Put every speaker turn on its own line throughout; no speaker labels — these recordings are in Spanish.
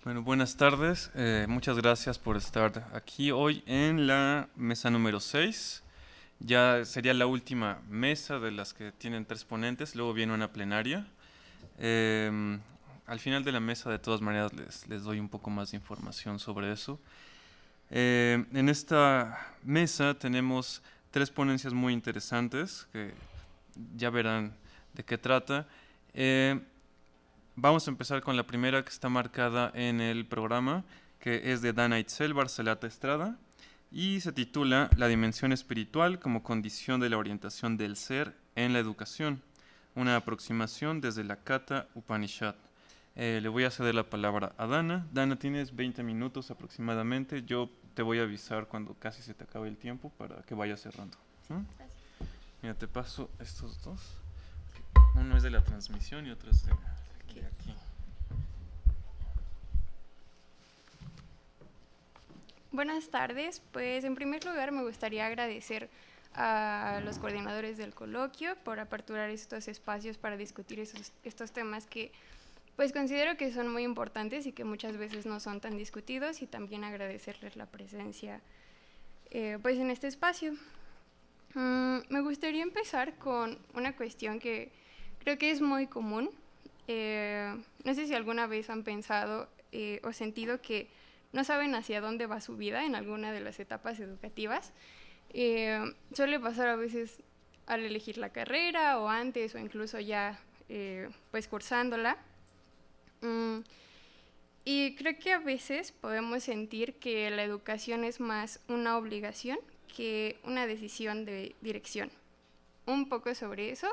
Bueno, buenas tardes. Muchas gracias por estar aquí hoy en la mesa número 6. Ya sería la última mesa de las que tienen 3 ponentes, luego viene una plenaria. Em, Al final de la mesa, de todas maneras, les doy un poco más de información sobre eso. En esta mesa tenemos 3 ponencias muy interesantes que ya verán de qué trata. Vamos a empezar con la primera que está marcada en el programa, que es de Dana Itzel Barcelata Estrada, y se titula La dimensión espiritual como condición de la orientación del ser en la educación, una aproximación desde la Katha Upanishad. Le voy a ceder la palabra a Dana. Dana, tienes 20 minutos aproximadamente. Yo te voy a avisar cuando casi se te acabe el tiempo para que vayas cerrando. ¿Mm?
Gracias.
Mira, te paso estos dos. Uno es de la transmisión y otro es de aquí.
Buenas tardes. Pues en primer lugar me gustaría agradecer a los coordinadores del coloquio por aperturar estos espacios para discutir estos temas que pues considero que son muy importantes y que muchas veces no son tan discutidos, y también agradecerles la presencia pues en este espacio. Me gustaría empezar con una cuestión que creo que es muy común. No sé si alguna vez han pensado o sentido que no saben hacia dónde va su vida en alguna de las etapas educativas. Suele pasar a veces al elegir la carrera o antes o incluso ya pues cursándola. Y creo que a veces podemos sentir que la educación es más una obligación que una decisión de dirección. Un poco sobre eso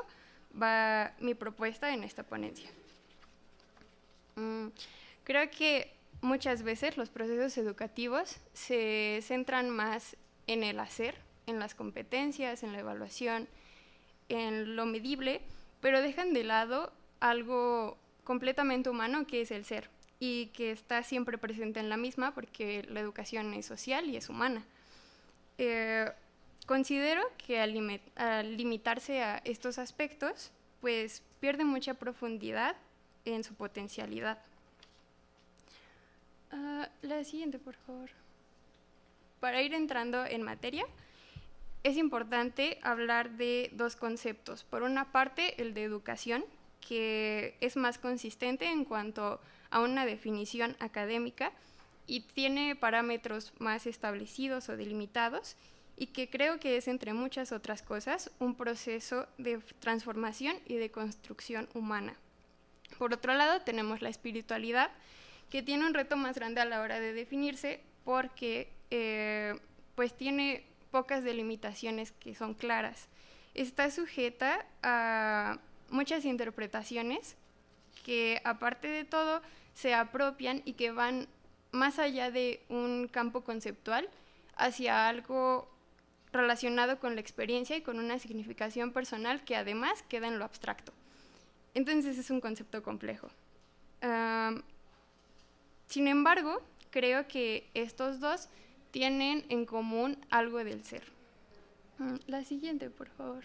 va mi propuesta en esta ponencia. Creo que muchas veces los procesos educativos se centran más en el hacer, en las competencias, en la evaluación, en lo medible, pero dejan de lado algo completamente humano que es el ser, y que está siempre presente en la misma porque la educación es social y es humana. Considero que al limitarse a estos aspectos, pues pierde mucha profundidad en su potencialidad. La siguiente, por favor. Para ir entrando en materia, es importante hablar de dos conceptos. Por una parte, el de educación, que es más consistente en cuanto a una definición académica y tiene parámetros más establecidos o delimitados, y que creo que es, entre muchas otras cosas, un proceso de transformación y de construcción humana. Por otro lado, tenemos la espiritualidad, que tiene un reto más grande a la hora de definirse porque pues tiene pocas delimitaciones que son claras. Está sujeta a muchas interpretaciones que, aparte de todo, se apropian y que van más allá de un campo conceptual hacia algo relacionado con la experiencia y con una significación personal que además queda en lo abstracto. Entonces es un concepto complejo. Sin embargo, creo que estos dos tienen en común algo del ser. La siguiente, por favor.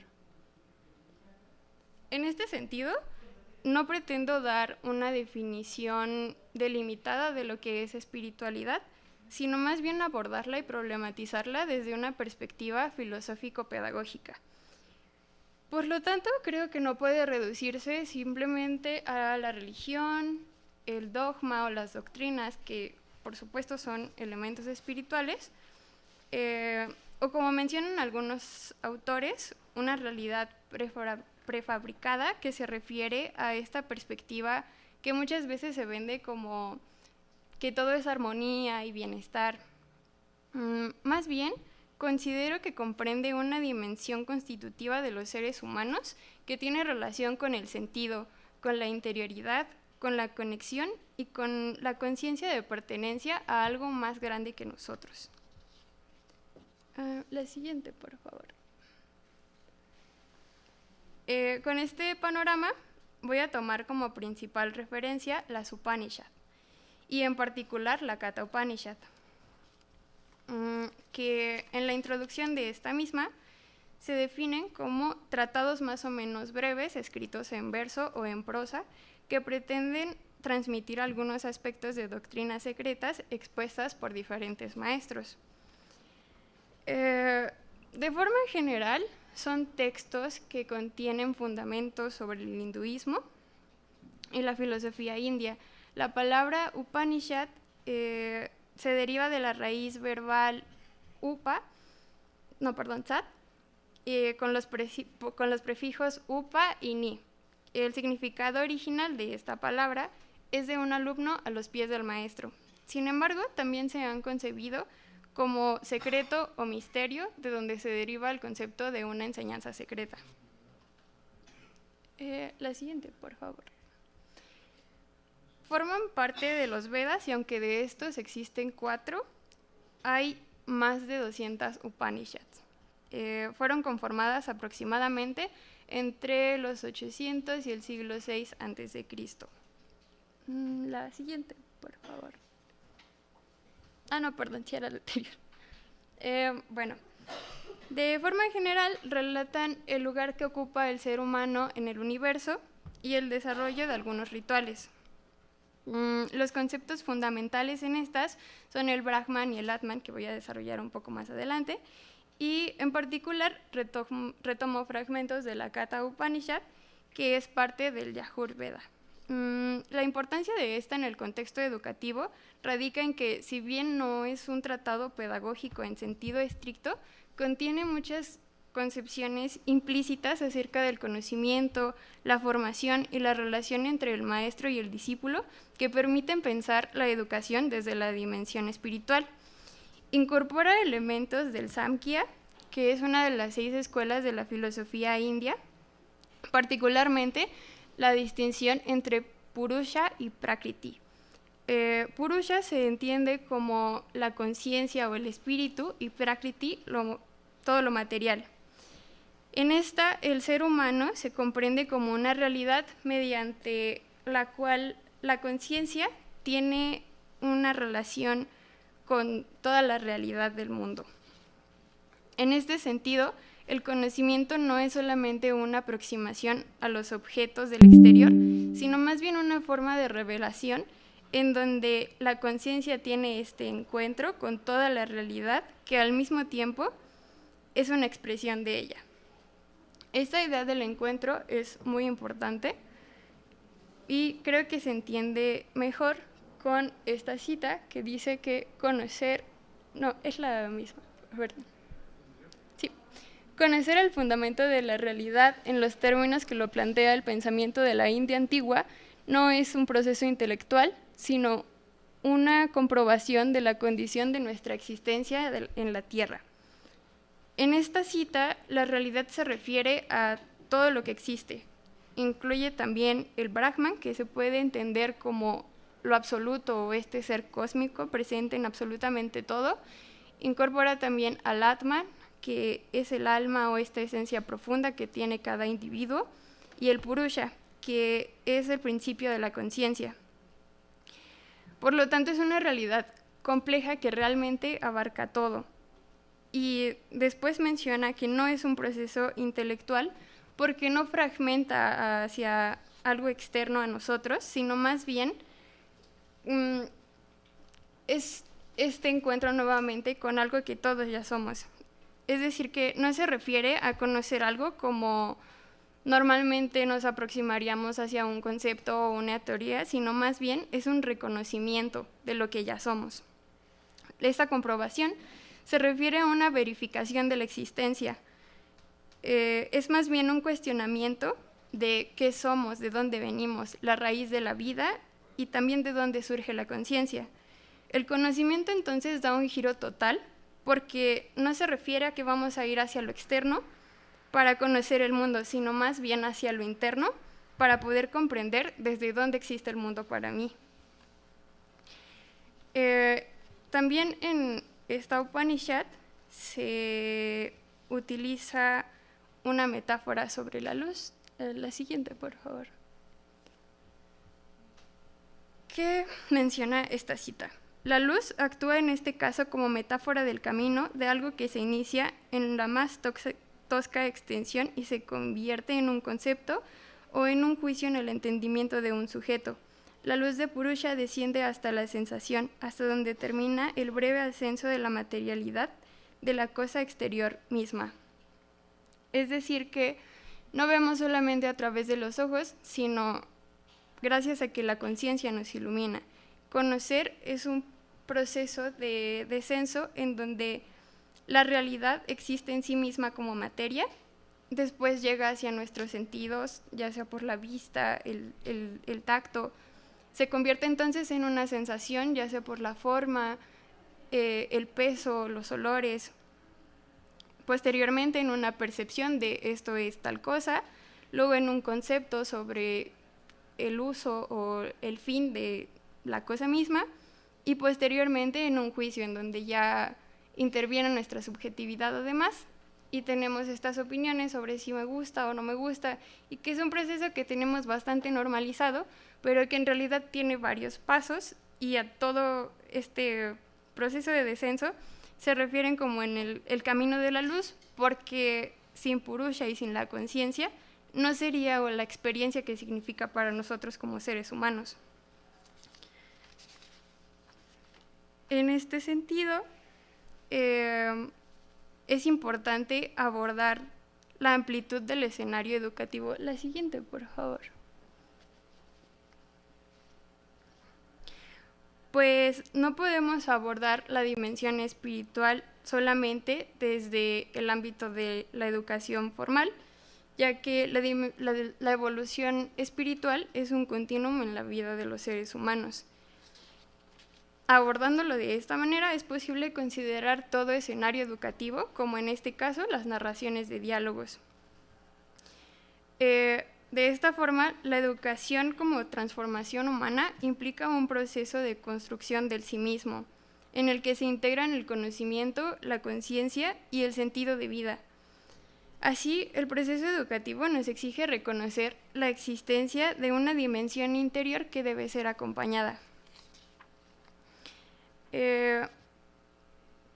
En este sentido, no pretendo dar una definición delimitada de lo que es espiritualidad, sino más bien abordarla y problematizarla desde una perspectiva filosófico-pedagógica. Por lo tanto, creo que no puede reducirse simplemente a la religión, el dogma o las doctrinas, que por supuesto son elementos espirituales, o como mencionan algunos autores, una realidad prefabricada que se refiere a esta perspectiva que muchas veces se vende como que todo es armonía y bienestar. Más bien, considero que comprende una dimensión constitutiva de los seres humanos que tiene relación con el sentido, con la interioridad, con la conexión y con la conciencia de pertenencia a algo más grande que nosotros. La siguiente, por favor. Con este panorama voy a tomar como principal referencia las Upanishad, y en particular la Katha Upanishad, que en la introducción de esta misma se definen como tratados más o menos breves, escritos en verso o en prosa, que pretenden transmitir algunos aspectos de doctrinas secretas expuestas por diferentes maestros. De forma general, son textos que contienen fundamentos sobre el hinduismo y la filosofía india. La palabra Upanishad se deriva de la raíz verbal sat, con los prefijos upa y ni. El significado original de esta palabra es de un alumno a los pies del maestro. Sin embargo, también se han concebido como secreto o misterio, de donde se deriva el concepto de una enseñanza secreta. La siguiente, por favor. Forman parte de los Vedas y aunque de estos existen 4, hay más de 200 Upanishads. Fueron conformadas aproximadamente entre los 800 y el siglo VI a.C. La siguiente, por favor. Sí era la anterior. Bueno, de forma general relatan el lugar que ocupa el ser humano en el universo y el desarrollo de algunos rituales. Los conceptos fundamentales en estas son el Brahman y el Atman, que voy a desarrollar un poco más adelante, y en particular retomo fragmentos de la Katha Upanishad, que es parte del Yajur Veda. La importancia de esta en el contexto educativo radica en que, si bien no es un tratado pedagógico en sentido estricto, contiene muchas concepciones implícitas acerca del conocimiento, la formación y la relación entre el maestro y el discípulo que permiten pensar la educación desde la dimensión espiritual. Incorpora elementos del Samkhya, que es una de las 6 escuelas de la filosofía india, particularmente la distinción entre Purusha y Prakriti. Purusha se entiende como la conciencia o el espíritu y Prakriti todo lo material. En esta, el ser humano se comprende como una realidad mediante la cual la conciencia tiene una relación con toda la realidad del mundo. En este sentido, el conocimiento no es solamente una aproximación a los objetos del exterior, sino más bien una forma de revelación en donde la conciencia tiene este encuentro con toda la realidad que al mismo tiempo es una expresión de ella. Esta idea del encuentro es muy importante y creo que se entiende mejor con esta cita que dice que conocer el fundamento de la realidad en los términos que lo plantea el pensamiento de la India antigua no es un proceso intelectual, sino una comprobación de la condición de nuestra existencia en la Tierra. En esta cita, la realidad se refiere a todo lo que existe. Incluye también el Brahman, que se puede entender como lo absoluto o este ser cósmico presente en absolutamente todo. Incorpora también al Atman, que es el alma o esta esencia profunda que tiene cada individuo, y el Purusha, que es el principio de la conciencia. Por lo tanto, es una realidad compleja que realmente abarca todo. Y después menciona que no es un proceso intelectual porque no fragmenta hacia algo externo a nosotros, sino más bien es este encuentro nuevamente con algo que todos ya somos. Es decir, que no se refiere a conocer algo como normalmente nos aproximaríamos hacia un concepto o una teoría, sino más bien es un reconocimiento de lo que ya somos. Esta comprobación se refiere a una verificación de la existencia. Es más bien un cuestionamiento de qué somos, de dónde venimos, la raíz de la vida y también de dónde surge la conciencia. El conocimiento entonces da un giro total porque no se refiere a que vamos a ir hacia lo externo para conocer el mundo, sino más bien hacia lo interno para poder comprender desde dónde existe el mundo para mí. También en esta Upanishad se utiliza una metáfora sobre la luz. La siguiente, por favor. ¿Qué menciona esta cita? La luz actúa en este caso como metáfora del camino de algo que se inicia en la más tosca extensión y se convierte en un concepto o en un juicio en el entendimiento de un sujeto. La luz de Purusha desciende hasta la sensación, hasta donde termina el breve ascenso de la materialidad de la cosa exterior misma. Es decir, que no vemos solamente a través de los ojos, sino gracias a que la conciencia nos ilumina. Conocer es un proceso de descenso en donde la realidad existe en sí misma como materia, después llega hacia nuestros sentidos, ya sea por la vista, el tacto, se convierte entonces en una sensación, ya sea por la forma, el peso, los olores, posteriormente en una percepción de esto es tal cosa, luego en un concepto sobre el uso o el fin de la cosa misma, y posteriormente en un juicio en donde ya interviene nuestra subjetividad además, y tenemos estas opiniones sobre si me gusta o no me gusta, y que es un proceso que tenemos bastante normalizado, pero que en realidad tiene varios pasos, y a todo este proceso de descenso se refieren como en el camino de la luz, porque sin Purusha y sin la conciencia no sería la experiencia que significa para nosotros como seres humanos. En este sentido, es importante abordar la amplitud del escenario educativo. La siguiente, por favor. Pues no podemos abordar la dimensión espiritual solamente desde el ámbito de la educación formal, ya que la evolución espiritual es un continuum en la vida de los seres humanos. Abordándolo de esta manera, es posible considerar todo escenario educativo, como en este caso las narraciones de diálogos. De esta forma, la educación como transformación humana implica un proceso de construcción del sí mismo, en el que se integran el conocimiento, la conciencia y el sentido de vida. Así, el proceso educativo nos exige reconocer la existencia de una dimensión interior que debe ser acompañada.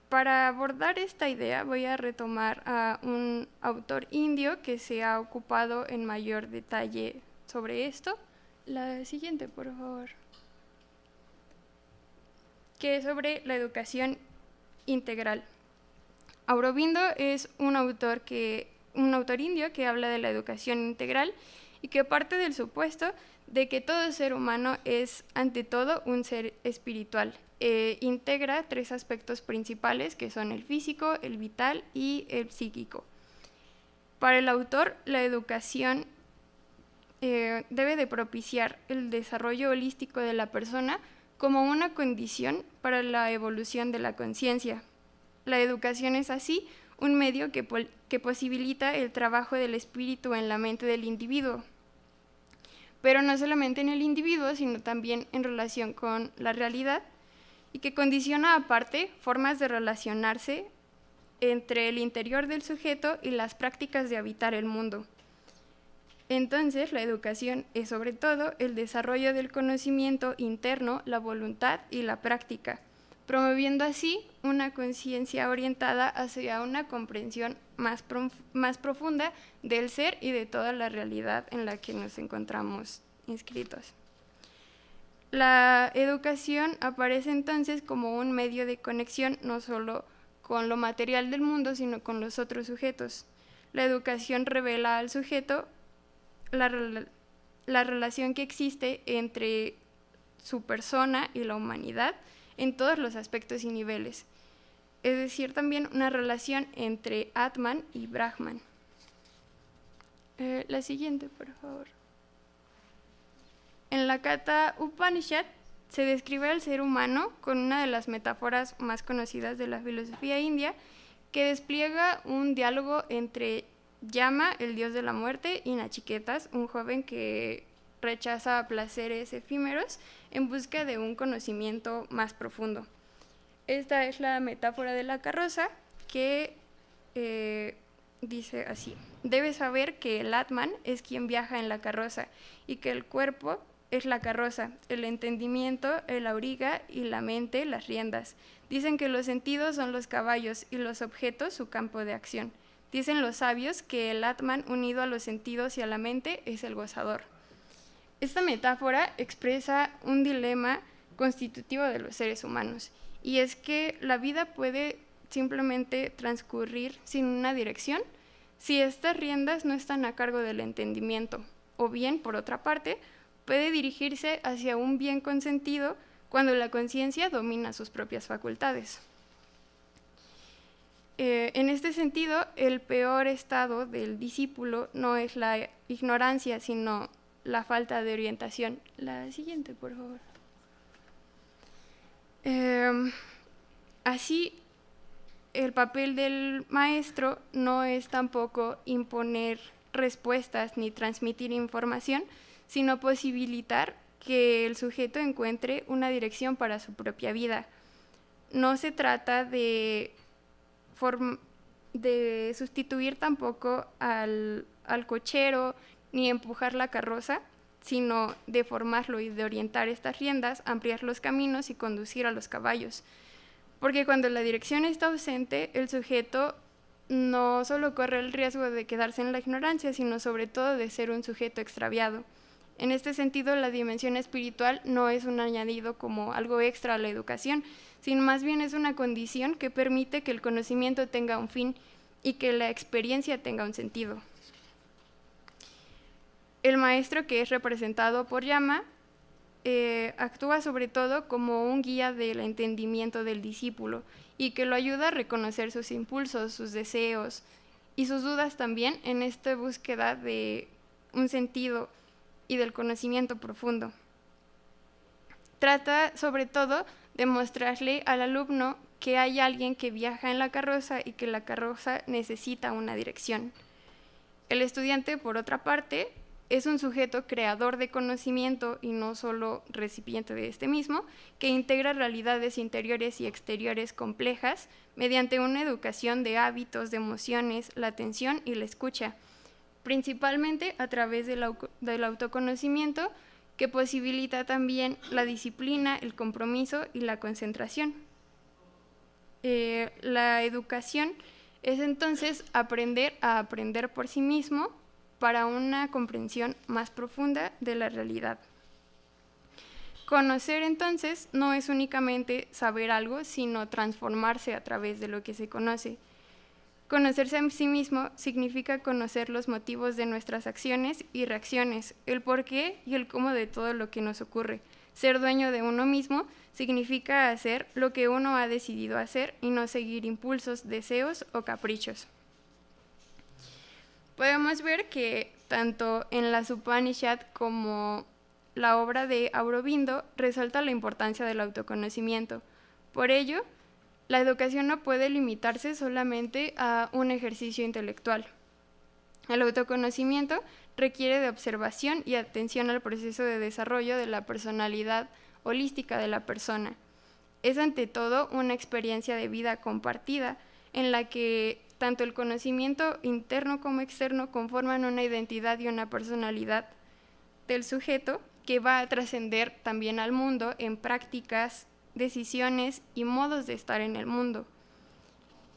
Para abordar esta idea voy a retomar a un autor indio que se ha ocupado en mayor detalle sobre esto. La siguiente, por favor. Que es sobre la educación integral. Aurobindo es un autor indio que habla de la educación integral y que parte del supuesto de que todo ser humano es ante todo un ser espiritual. Integra tres aspectos principales que son el físico, el vital y el psíquico. Para el autor, la educación debe de propiciar el desarrollo holístico de la persona como una condición para la evolución de la conciencia. La educación es así un medio que posibilita el trabajo del espíritu en la mente del individuo, pero no solamente en el individuo, sino también en relación con la realidad, y que condiciona aparte formas de relacionarse entre el interior del sujeto y las prácticas de habitar el mundo. Entonces, la educación es sobre todo el desarrollo del conocimiento interno, la voluntad y la práctica, promoviendo así una conciencia orientada hacia una comprensión más profunda del ser y de toda la realidad en la que nos encontramos inscritos. La educación aparece entonces como un medio de conexión no solo con lo material del mundo, sino con los otros sujetos. La educación revela al sujeto la relación que existe entre su persona y la humanidad en todos los aspectos y niveles. Es decir, también una relación entre Atman y Brahman. La siguiente, por favor. En la Katha Upanishad se describe al ser humano con una de las metáforas más conocidas de la filosofía india, que despliega un diálogo entre Yama, el dios de la muerte, y Nachiketas, un joven que rechaza placeres efímeros en busca de un conocimiento más profundo. Esta es la metáfora de la carroza que dice así: debes saber que el Atman es quien viaja en la carroza y que el cuerpo es la carroza, el entendimiento, el auriga y la mente, las riendas. Dicen que los sentidos son los caballos y los objetos su campo de acción. Dicen los sabios que el Atman unido a los sentidos y a la mente es el gozador. Esta metáfora expresa un dilema constitutivo de los seres humanos, y es que la vida puede simplemente transcurrir sin una dirección si estas riendas no están a cargo del entendimiento, o bien, por otra parte, puede dirigirse hacia un bien consentido cuando la conciencia domina sus propias facultades. En este sentido, el peor estado del discípulo no es la ignorancia, sino la falta de orientación. La siguiente, por favor. Así, el papel del maestro no es tampoco imponer respuestas ni transmitir información, sino posibilitar que el sujeto encuentre una dirección para su propia vida. No se trata de sustituir tampoco al cochero ni empujar la carroza, sino de formarlo y de orientar estas riendas, ampliar los caminos y conducir a los caballos. Porque cuando la dirección está ausente, el sujeto no solo corre el riesgo de quedarse en la ignorancia, sino sobre todo de ser un sujeto extraviado. En este sentido, la dimensión espiritual no es un añadido como algo extra a la educación, sino más bien es una condición que permite que el conocimiento tenga un fin y que la experiencia tenga un sentido. El maestro, que es representado por Yama, actúa sobre todo como un guía del entendimiento del discípulo y que lo ayuda a reconocer sus impulsos, sus deseos y sus dudas también en esta búsqueda de un sentido y del conocimiento profundo. Trata sobre todo de mostrarle al alumno que hay alguien que viaja en la carroza y que la carroza necesita una dirección. El estudiante, por otra parte, es un sujeto creador de conocimiento y no solo recipiente de este mismo, que integra realidades interiores y exteriores complejas mediante una educación de hábitos, de emociones, la atención y la escucha, principalmente a través del autoconocimiento, que posibilita también la disciplina, el compromiso y la concentración. La educación es entonces aprender a aprender por sí mismo para una comprensión más profunda de la realidad. Conocer entonces no es únicamente saber algo, sino transformarse a través de lo que se conoce. Conocerse a sí mismo significa conocer los motivos de nuestras acciones y reacciones, el porqué y el cómo de todo lo que nos ocurre. Ser dueño de uno mismo significa hacer lo que uno ha decidido hacer y no seguir impulsos, deseos o caprichos. Podemos ver que tanto en las Upanishad como la obra de Aurobindo resalta la importancia del autoconocimiento. Por ello, la educación no puede limitarse solamente a un ejercicio intelectual. El autoconocimiento requiere de observación y atención al proceso de desarrollo de la personalidad holística de la persona. Es ante todo una experiencia de vida compartida en la que tanto el conocimiento interno como externo conforman una identidad y una personalidad del sujeto que va a trascender también al mundo en prácticas, decisiones y modos de estar en el mundo.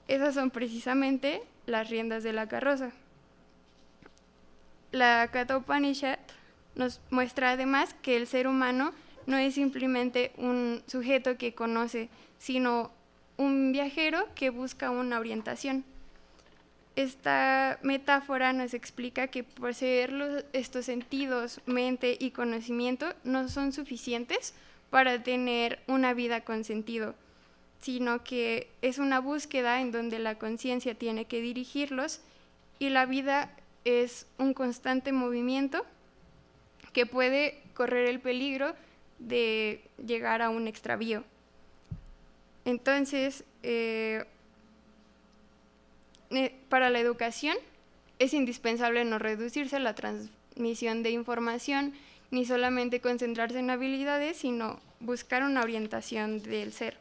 Esas son precisamente las riendas de la carroza. La Katha Upanishad nos muestra además que el ser humano no es simplemente un sujeto que conoce, sino un viajero que busca una orientación. Esta metáfora nos explica que poseer estos sentidos, mente y conocimiento no son suficientes para tener una vida con sentido, sino que es una búsqueda en donde la conciencia tiene que dirigirlos y la vida es un constante movimiento que puede correr el peligro de llegar a un extravío. Entonces, para la educación es indispensable no reducirse a la transmisión de información ni solamente concentrarse en habilidades, sino buscar una orientación del ser.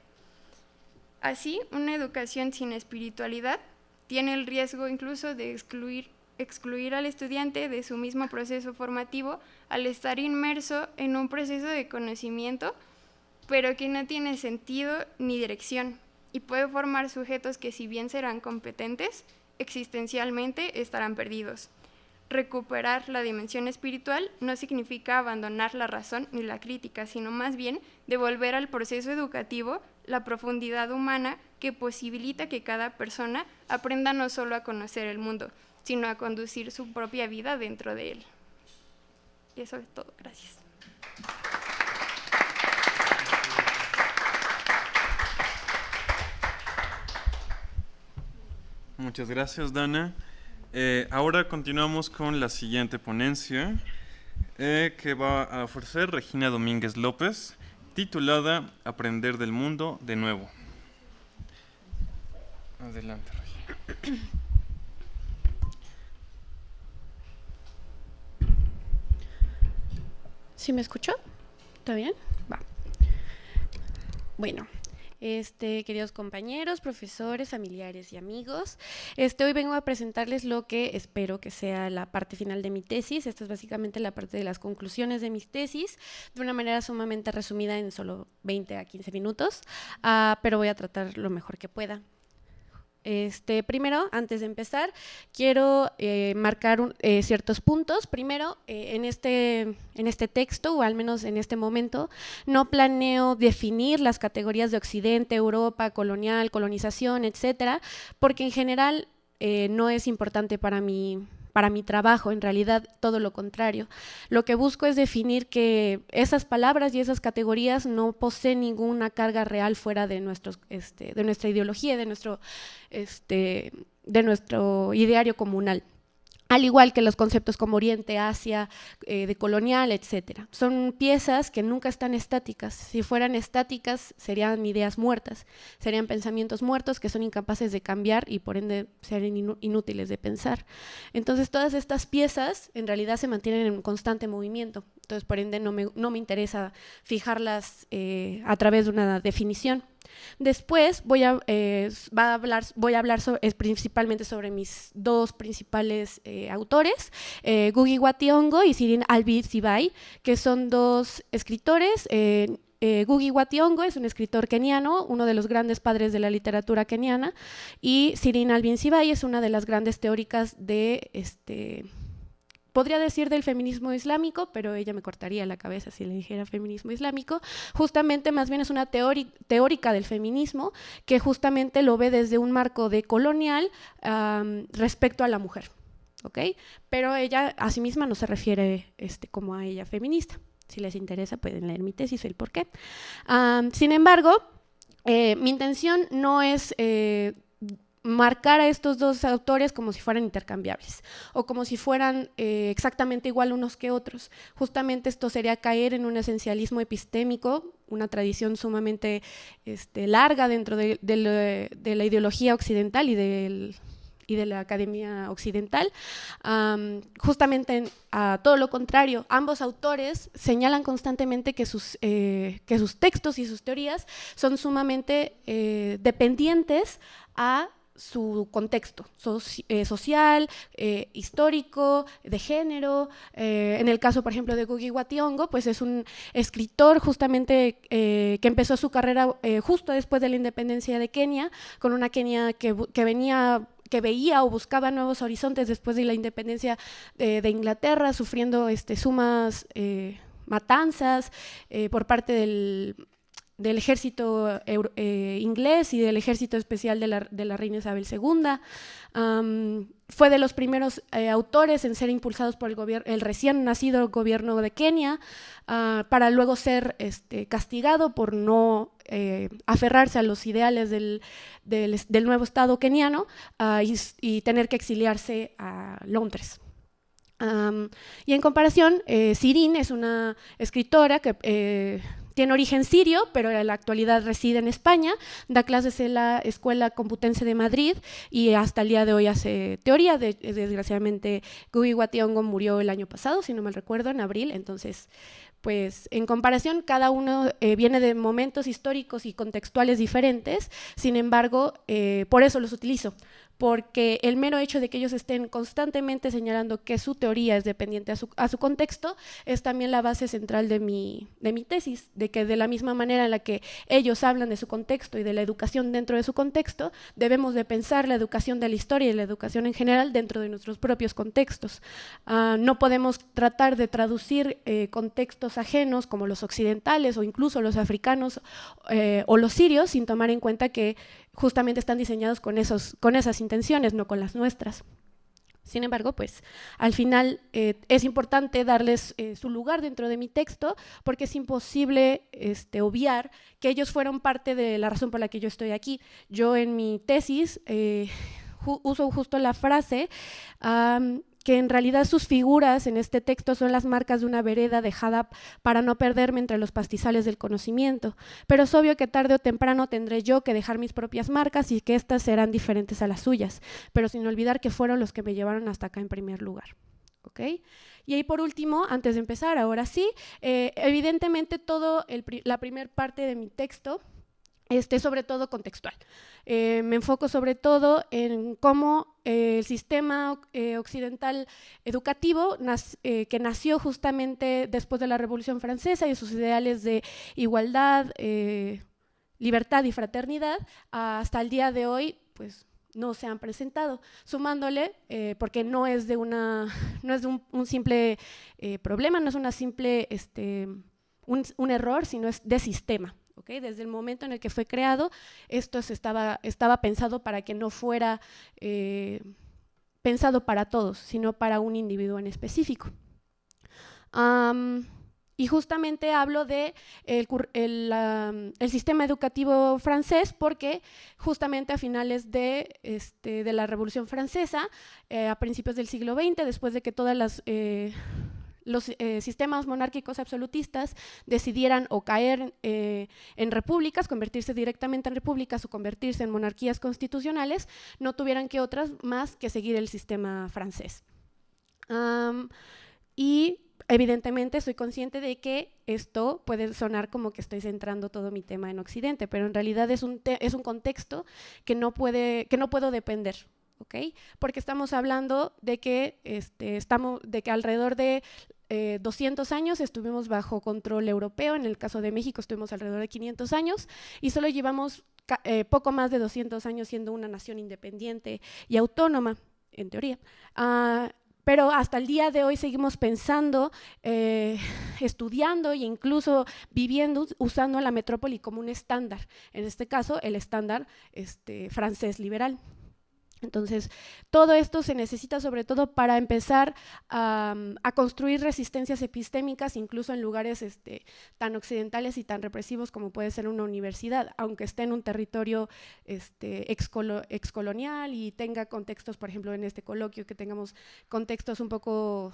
Así, una educación sin espiritualidad tiene el riesgo incluso de excluir al estudiante de su mismo proceso formativo al estar inmerso en un proceso de conocimiento, pero que no tiene sentido ni dirección, y puede formar sujetos que, si bien serán competentes, existencialmente estarán perdidos. recuperar la dimensión espiritual no significa abandonar la razón ni la crítica, sino más bien devolver al proceso educativo la profundidad humana que posibilita que cada persona aprenda no solo a conocer el mundo, sino a conducir su propia vida dentro de él. Y eso es todo. Gracias.
Muchas gracias, Dana. Ahora continuamos con la siguiente ponencia que va a ofrecer Regina Domínguez López, titulada Aprender del mundo de nuevo. Adelante, Regina.
¿Sí me escuchó? ¿Está bien? Va. Bueno, queridos compañeros, profesores, familiares y amigos, hoy vengo a presentarles lo que espero que sea la parte final de mi tesis. Esta es básicamente la parte de las conclusiones de mis tesis, de una manera sumamente resumida en solo 20 a 15 minutos, pero voy a tratar lo mejor que pueda. Primero, antes de empezar, quiero marcar ciertos puntos. Primero, en este texto, o al menos en este momento, no planeo definir las categorías de Occidente, Europa, colonial, colonización, etcétera, porque en general no es importante para mi trabajo, en realidad todo lo contrario. Lo que busco es definir que esas palabras y esas categorías no poseen ninguna carga real fuera de nuestra ideología, de nuestro ideario comunal. Al igual que los conceptos como Oriente, Asia, de colonial, etcétera. Son piezas que nunca están estáticas. Si fueran estáticas, serían ideas muertas, serían pensamientos muertos que son incapaces de cambiar y por ende serían inútiles de pensar. Entonces, todas estas piezas en realidad se mantienen en constante movimiento. Entonces, por ende, no me interesa fijarlas a través de una definición. Después voy a hablar principalmente sobre mis dos principales autores, Ngugi wa Thiong'o y Shirin Albin-Sibay, que son dos escritores. Ngugi wa Thiong'o es un escritor keniano, uno de los grandes padres de la literatura keniana, y Shirin Albin-Sibay es una de las grandes teóricas de podría decir del feminismo islámico, pero ella me cortaría la cabeza si le dijera feminismo islámico. Justamente, más bien es una teórica del feminismo que justamente lo ve desde un marco de colonial respecto a la mujer, ¿ok? Pero ella a sí misma no se refiere como a ella feminista. Si les interesa pueden leer mi tesis, el por qué. Sin embargo, mi intención no es marcar a estos dos autores como si fueran intercambiables o como si fueran exactamente igual unos que otros. Justamente esto sería caer en un esencialismo epistémico, una tradición sumamente larga dentro de la ideología occidental y de la academia occidental. Justamente a todo lo contrario, ambos autores señalan constantemente que sus textos y sus teorías son sumamente dependientes a su contexto social, histórico, de género. En el caso, por ejemplo, de Ngugi wa Thiong'o, pues es un escritor justamente que empezó su carrera justo después de la independencia de Kenia, con una Kenia que veía o buscaba nuevos horizontes después de la independencia de Inglaterra, sufriendo sumas matanzas por parte del ejército inglés y del ejército especial de la reina Isabel II. Fue de los primeros autores en ser impulsados por el recién nacido gobierno de Kenia, para luego ser castigado por no aferrarse a los ideales del nuevo Estado keniano y tener que exiliarse a Londres. Y en comparación, Shirin es una escritora que tiene origen sirio, pero en la actualidad reside en España, da clases en la Escuela Complutense de Madrid y hasta el día de hoy hace teoría. Desgraciadamente, Ngugi wa Thiong'o murió el año pasado, si no mal recuerdo, en abril, entonces pues en comparación cada uno viene de momentos históricos y contextuales diferentes, sin embargo, por eso los utilizo, porque el mero hecho de que ellos estén constantemente señalando que su teoría es dependiente a su contexto es también la base central de mi tesis, de que de la misma manera en la que ellos hablan de su contexto y de la educación dentro de su contexto, debemos de pensar la educación de la historia y la educación en general dentro de nuestros propios contextos. No podemos tratar de traducir contextos ajenos como los occidentales o incluso los africanos o los sirios sin tomar en cuenta que justamente están diseñados con esas intenciones, no con las nuestras. Sin embargo, pues al final es importante darles su lugar dentro de mi texto porque es imposible obviar que ellos fueron parte de la razón por la que yo estoy aquí. Yo en mi tesis uso justo la frase que en realidad sus figuras en este texto son las marcas de una vereda dejada para no perderme entre los pastizales del conocimiento, pero es obvio que tarde o temprano tendré yo que dejar mis propias marcas y que éstas serán diferentes a las suyas, pero sin olvidar que fueron los que me llevaron hasta acá en primer lugar. ¿Okay? Y ahí por último, antes de empezar, ahora sí, evidentemente la primera parte de mi texto sobre todo contextual. Me enfoco sobre todo en cómo el sistema occidental educativo que nació justamente después de la Revolución Francesa y sus ideales de igualdad, libertad y fraternidad, hasta el día de hoy, pues no se han presentado, sumándole, porque no es de un simple problema, no es una simple un error, sino es de sistema. ¿Okay? Desde el momento en el que fue creado, esto estaba pensado para que no fuera pensado para todos, sino para un individuo en específico. Y justamente hablo de el sistema educativo francés porque justamente a finales de la Revolución Francesa, a principios del siglo XX, después de que todas los sistemas monárquicos absolutistas decidieran o caer en repúblicas, convertirse directamente en repúblicas o convertirse en monarquías constitucionales, no tuvieran que otras más que seguir el sistema francés. Y evidentemente soy consciente de que esto puede sonar como que estoy centrando todo mi tema en Occidente, pero en realidad es un contexto que no puedo depender. ¿Okay? Porque estamos hablando de que, alrededor de 200 años estuvimos bajo control europeo, en el caso de México estuvimos alrededor de 500 años y solo llevamos poco más de 200 años siendo una nación independiente y autónoma, en teoría. Pero hasta el día de hoy seguimos pensando, estudiando e incluso viviendo, usando la metrópoli como un estándar, en este caso el estándar francés liberal. Entonces, todo esto se necesita sobre todo para empezar a construir resistencias epistémicas, incluso en lugares tan occidentales y tan represivos como puede ser una universidad, aunque esté en un territorio excolonial y tenga contextos, por ejemplo, en este coloquio, que tengamos contextos un poco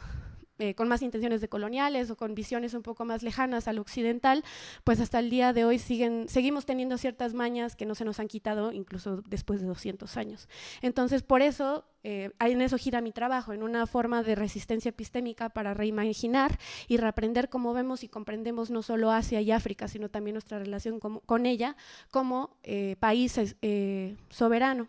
con más intenciones de coloniales o con visiones un poco más lejanas al occidental, pues hasta el día de hoy seguimos teniendo ciertas mañas que no se nos han quitado incluso después de 200 años. Entonces, por eso, en eso gira mi trabajo, en una forma de resistencia epistémica para reimaginar y reaprender cómo vemos y comprendemos no solo Asia y África, sino también nuestra relación con ella como país soberano.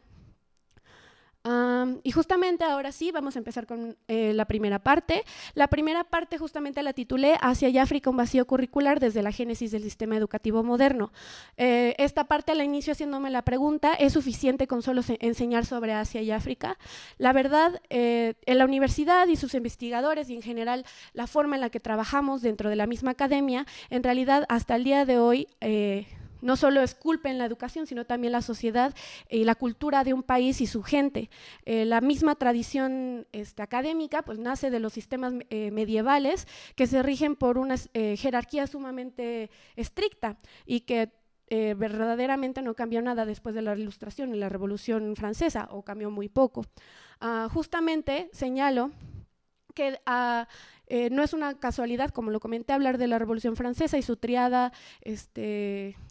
Y justamente ahora sí vamos a empezar con la primera parte. La primera parte justamente la titulé Asia y África, un vacío curricular desde la génesis del sistema educativo moderno. Esta parte la inicio haciéndome la pregunta, ¿es suficiente con solo enseñar sobre Asia y África? La verdad, en la universidad y sus investigadores y en general la forma en la que trabajamos dentro de la misma academia, en realidad hasta el día de hoy no solo esculpen la educación, sino también la sociedad y la cultura de un país y su gente. La misma tradición académica pues, nace de los sistemas medievales que se rigen por una jerarquía sumamente estricta y que verdaderamente no cambió nada después de la Ilustración y la Revolución Francesa, o cambió muy poco. Justamente señalo que no es una casualidad, como lo comenté, hablar de la Revolución Francesa y su triada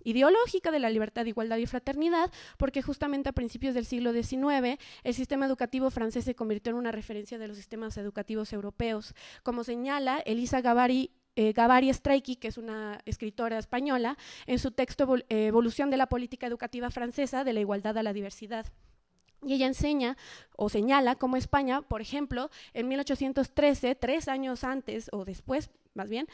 ideológica de la libertad, igualdad y fraternidad, porque justamente a principios del siglo XIX el sistema educativo francés se convirtió en una referencia de los sistemas educativos europeos. Como señala Elisa Gavari Gavari Straiqui, que es una escritora española, en su texto Evolución de la política educativa francesa de la igualdad a la diversidad. Y ella enseña o señala cómo España, por ejemplo, en 1813, 3 años antes o después, más bien,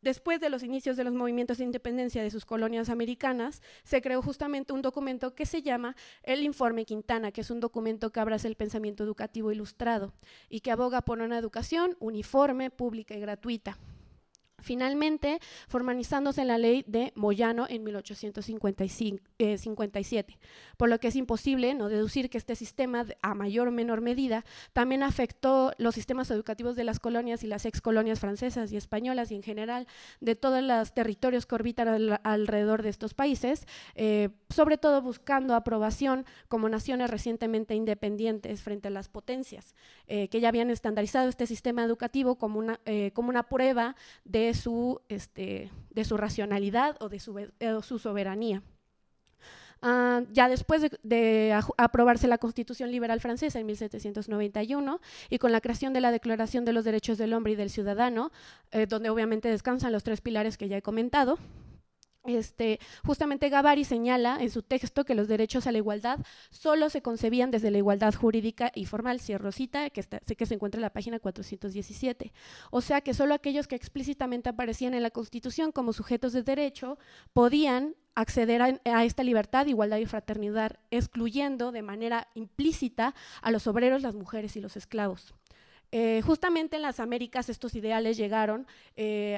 después de los inicios de los movimientos de independencia de sus colonias americanas, se creó justamente un documento que se llama el Informe Quintana, que es un documento que abraza el pensamiento educativo ilustrado y que aboga por una educación uniforme, pública y gratuita. Finalmente, formalizándose en la ley de Moyano en 1857, por lo que es imposible no deducir que este sistema, a mayor o menor medida, también afectó los sistemas educativos de las colonias y las excolonias francesas y españolas y en general de todos los territorios que orbitan alrededor de estos países, sobre todo buscando aprobación como naciones recientemente independientes frente a las potencias, que ya habían estandarizado este sistema educativo como una prueba de su racionalidad o de su soberanía. Ya después de aprobarse la Constitución Liberal Francesa en 1791 y con la creación de la Declaración de los Derechos del Hombre y del Ciudadano, donde obviamente descansan los 3 pilares que ya he comentado, justamente Gavari señala en su texto que los derechos a la igualdad solo se concebían desde la igualdad jurídica y formal, cierro cita, que se encuentra en la página 417. O sea que solo aquellos que explícitamente aparecían en la Constitución como sujetos de derecho podían acceder a esta libertad, igualdad y fraternidad, excluyendo de manera implícita a los obreros, las mujeres y los esclavos. Justamente en las Américas estos ideales llegaron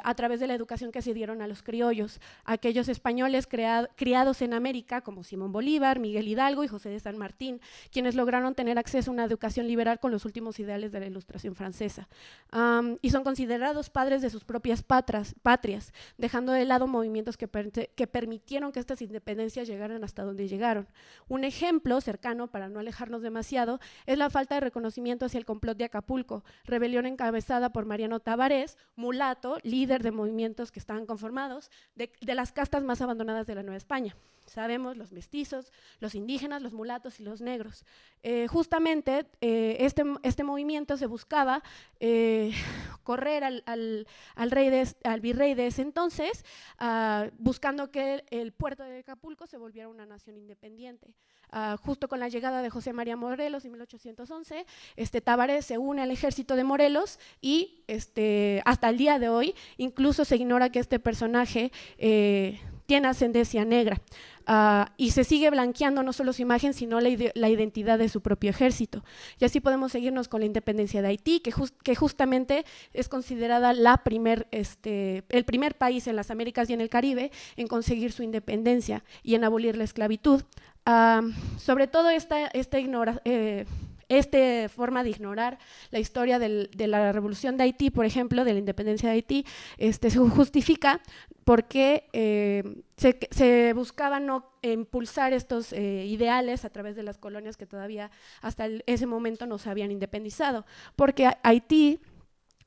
a través de la educación que se dieron a los criollos, aquellos españoles criados en América como Simón Bolívar, Miguel Hidalgo y José de San Martín, quienes lograron tener acceso a una educación liberal con los últimos ideales de la Ilustración francesa. Y son considerados padres de sus propias patrias, dejando de lado movimientos que permitieron que estas independencias llegaran hasta donde llegaron. Un ejemplo cercano, para no alejarnos demasiado, es la falta de reconocimiento hacia el complot de Acapulco, rebelión encabezada por Mariano Tabarés, mulato, líder de movimientos que estaban conformados de las castas más abandonadas de la Nueva España. Sabemos, los mestizos, los indígenas, los mulatos y los negros. Justamente este movimiento se buscaba correr al virrey de ese entonces, buscando que el puerto de Acapulco se volviera una nación independiente. Justo con la llegada de José María Morelos en 1811, Tabarés se une al ejército de Morelos y hasta el día de hoy incluso se ignora que este personaje tiene ascendencia negra. Y se sigue blanqueando no solo su imagen, sino la identidad de su propio ejército. Y así podemos seguirnos con la independencia de Haití, que justamente es considerada el primer país en las Américas y en el Caribe en conseguir su independencia y en abolir la esclavitud. Sobre todo esta forma de ignorar la historia de la revolución de Haití, por ejemplo, de la independencia de Haití, se justifica porque se buscaba no impulsar estos ideales a través de las colonias que todavía hasta ese momento no se habían independizado, porque Haití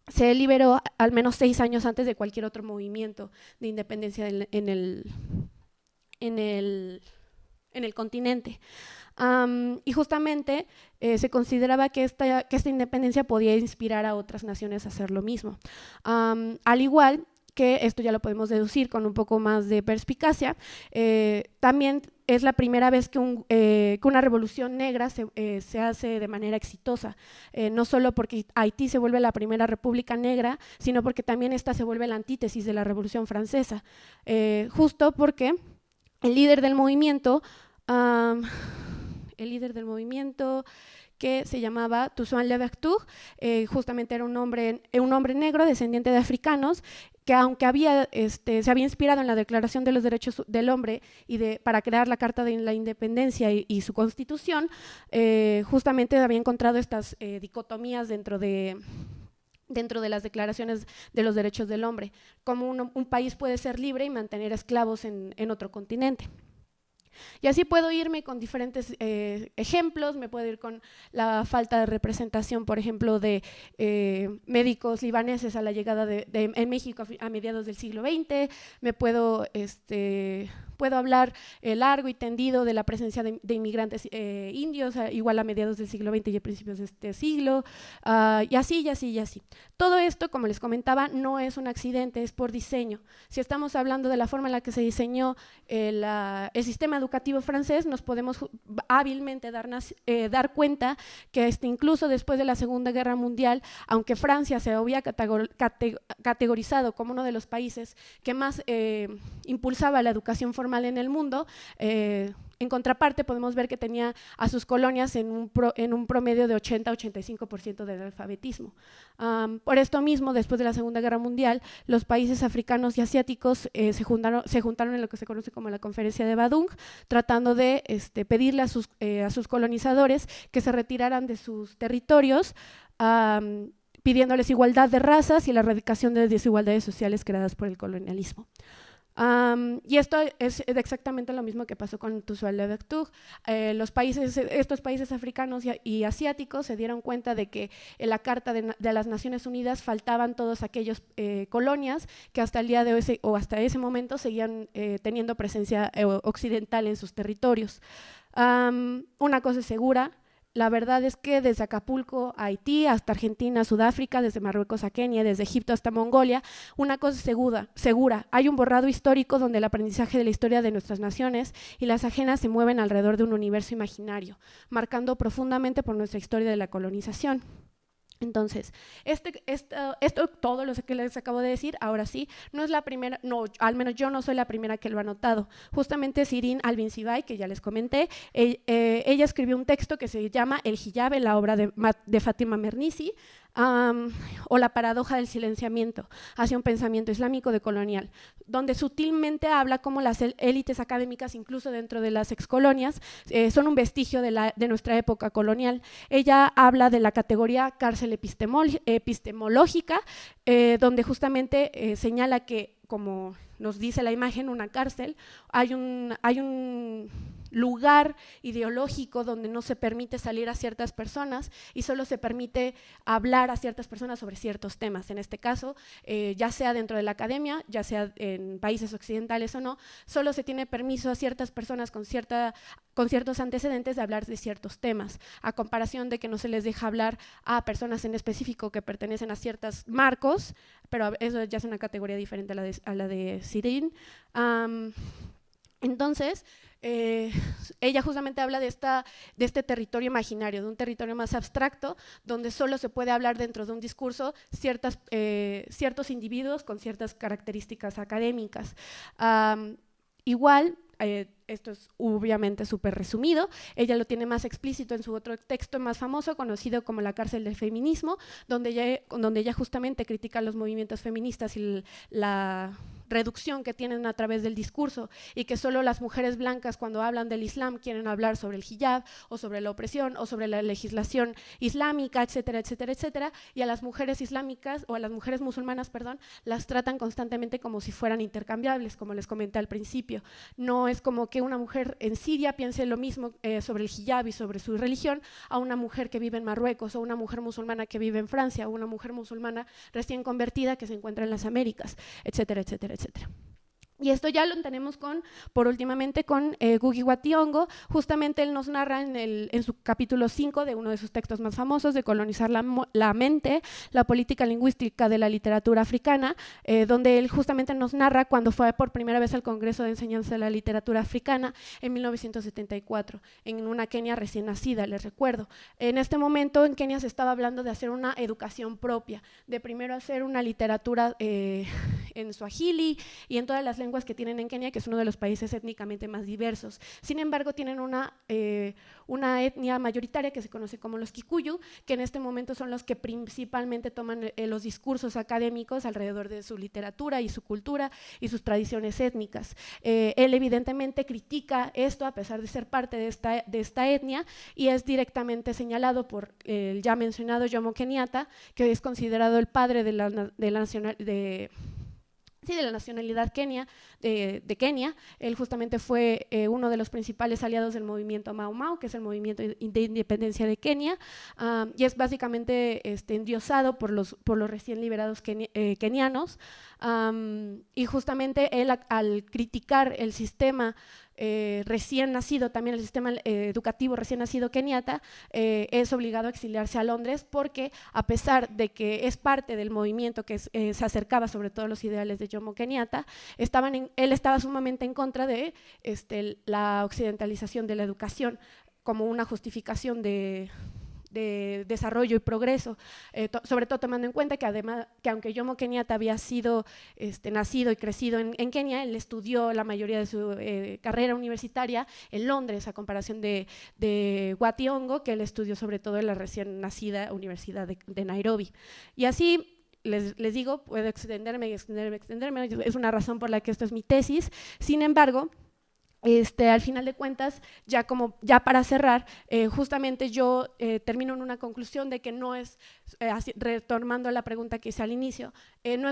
se liberó al menos 6 años antes de cualquier otro movimiento de independencia en el continente. Y justamente se consideraba que esta independencia podía inspirar a otras naciones a hacer lo mismo. Al igual que esto ya lo podemos deducir con un poco más de perspicacia, también es la primera vez que una revolución negra se hace de manera exitosa, no solo porque Haití se vuelve la primera república negra, sino porque también esta se vuelve la antítesis de la Revolución Francesa, justo porque el líder del movimiento que se llamaba Toussaint Louverture, justamente era un hombre negro descendiente de africanos que aunque se había inspirado en la Declaración de los Derechos del Hombre para crear la Carta de la Independencia y su Constitución, justamente había encontrado estas dicotomías dentro de las declaraciones de los derechos del hombre, como un país puede ser libre y mantener esclavos en otro continente. Y así puedo irme con diferentes ejemplos, me puedo ir con la falta de representación, por ejemplo, de médicos libaneses a la llegada en México a mediados del siglo XX, me puedo Puedo hablar largo y tendido de la presencia de inmigrantes indios, igual a mediados del siglo XX y a principios de este siglo, y así, y así, y así. Todo esto, como les comentaba, no es un accidente, es por diseño. Si estamos hablando de la forma en la que se diseñó el sistema educativo francés, nos podemos hábilmente dar cuenta que incluso después de la Segunda Guerra Mundial, aunque Francia se había categorizado como uno de los países que más impulsaba la educación formal en el mundo, en contraparte podemos ver que tenía a sus colonias en un promedio de 80-85% del alfabetismo. Por esto mismo, después de la Segunda Guerra Mundial, los países africanos y asiáticos se juntaron en lo que se conoce como la Conferencia de Badung, tratando de pedirle a sus colonizadores que se retiraran de sus territorios, pidiéndoles igualdad de razas y la erradicación de las desigualdades sociales creadas por el colonialismo. Y esto es exactamente lo mismo que pasó con Toussaint Louverture. Estos países africanos y asiáticos se dieron cuenta de que en la Carta de las Naciones Unidas faltaban todos aquellos colonias que hasta el día de hoy o hasta ese momento seguían teniendo presencia occidental en sus territorios. Una cosa es segura: la verdad es que desde Acapulco a Haití, hasta Argentina, Sudáfrica, desde Marruecos a Kenia, desde Egipto hasta Mongolia, una cosa es segura: hay un borrado histórico donde el aprendizaje de la historia de nuestras naciones y las ajenas se mueven alrededor de un universo imaginario, marcando profundamente por nuestra historia de la colonización. Entonces, esto todo lo que les acabo de decir, ahora sí, no es la primera, no, al menos yo no soy la primera que lo ha notado. Justamente Shirin Albin-Sibay, que ya les comenté, ella escribió un texto que se llama El hijab, en la obra de Fátima Mernissi, o La paradoja del silenciamiento hacia un pensamiento islámico decolonial, donde sutilmente habla cómo las élites académicas, incluso dentro de las excolonias, son un vestigio de nuestra época colonial. Ella habla de la categoría cárcel epistemológica, donde justamente señala que, como nos dice la imagen, una cárcel, hay un lugar ideológico donde no se permite salir a ciertas personas y solo se permite hablar a ciertas personas sobre ciertos temas. En este caso, ya sea dentro de la academia, ya sea en países occidentales o no, solo se tiene permiso a ciertas personas con ciertos antecedentes de hablar de ciertos temas, a comparación de que no se les deja hablar a personas en específico que pertenecen a ciertos marcos, pero eso ya es una categoría diferente a la de Shirin. Entonces, ella justamente habla de este territorio imaginario, de un territorio más abstracto, donde solo se puede hablar dentro de un discurso ciertos individuos con ciertas características académicas. Igual, esto es obviamente súper resumido, ella lo tiene más explícito en su otro texto más famoso, conocido como La cárcel del feminismo, donde ella justamente critica los movimientos feministas y la reducción que tienen a través del discurso, y que solo las mujeres blancas, cuando hablan del Islam, quieren hablar sobre el hijab o sobre la opresión o sobre la legislación islámica, etcétera, etcétera, etcétera, y a las mujeres islámicas o a las mujeres musulmanas, perdón, las tratan constantemente como si fueran intercambiables, como les comenté al principio. No es como que una mujer en Siria piense lo mismo sobre el hijab y sobre su religión a una mujer que vive en Marruecos, o una mujer musulmana que vive en Francia, o una mujer musulmana recién convertida que se encuentra en las Américas, etcétera, etcétera, etcétera. Y esto ya lo tenemos últimamente con Ngugi wa Thiong'o. Justamente él nos narra en su capítulo 5 de uno de sus textos más famosos, de Colonizar la mente, la política lingüística de la literatura africana, donde él justamente nos narra cuando fue por primera vez al Congreso de Enseñanza de la Literatura Africana en 1974, en una Kenia recién nacida, les recuerdo. En este momento en Kenia se estaba hablando de hacer una educación propia, de primero hacer una literatura en Swahili y en todas las lenguas que tienen en Kenia, que es uno de los países étnicamente más diversos. Sin embargo, tienen una etnia mayoritaria que se conoce como los Kikuyu, que en este momento son los que principalmente toman los discursos académicos alrededor de su literatura y su cultura y sus tradiciones étnicas. Él evidentemente critica esto a pesar de ser parte de esta etnia, y es directamente señalado por el ya mencionado Jomo Kenyatta, que es considerado el padre de Sí, de la nacionalidad de Kenia. Él justamente fue uno de los principales aliados del movimiento Mau Mau, que es el movimiento de independencia de Kenia, y es básicamente endiosado por los recién liberados kenianos. Y justamente él, al criticar el sistema recién nacido, también el sistema educativo recién nacido keniata, es obligado a exiliarse a Londres, porque a pesar de que es parte del movimiento que se acercaba sobre todo a los ideales de Jomo Kenyatta, él estaba sumamente en contra de la occidentalización de la educación como una justificación de desarrollo y progreso, sobre todo tomando en cuenta que además, que aunque Jomo Kenyatta había sido nacido y crecido en Kenia, él estudió la mayoría de su carrera universitaria en Londres, a comparación de Wat Thiongo, que él estudió sobre todo en la recién nacida Universidad de Nairobi. Y así les digo, puedo extenderme, es una razón por la que esto es mi tesis. Sin embargo, al final de cuentas, ya para cerrar, justamente yo termino en una conclusión de que no es, retomando la pregunta que hice al inicio, no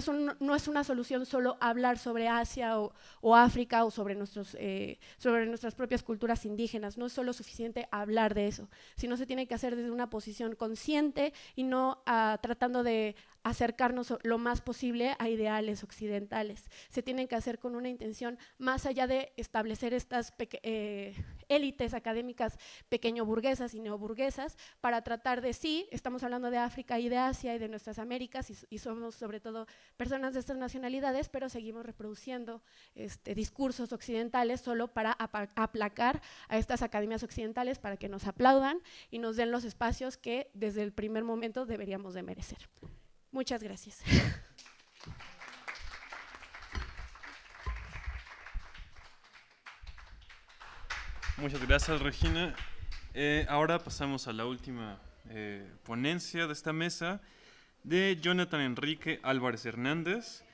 es una solución solo hablar sobre Asia o África o sobre nuestras propias culturas indígenas. No es solo suficiente hablar de eso, sino se tiene que hacer desde una posición consciente y no tratando de acercarnos lo más posible a ideales occidentales. Se tienen que hacer con una intención más allá de establecer estas élites académicas pequeño burguesas y neoburguesas, para tratar de, sí, estamos hablando de África y de Asia y de nuestras Américas, y somos sobre todo personas de estas nacionalidades, pero seguimos reproduciendo discursos occidentales solo para aplacar a estas academias occidentales, para que nos aplaudan y nos den los espacios que desde el primer momento deberíamos de merecer. Muchas gracias.
Muchas gracias, Regina. Ahora pasamos a la última ponencia de esta mesa, de Jonathan Enrique Álvarez Hernández,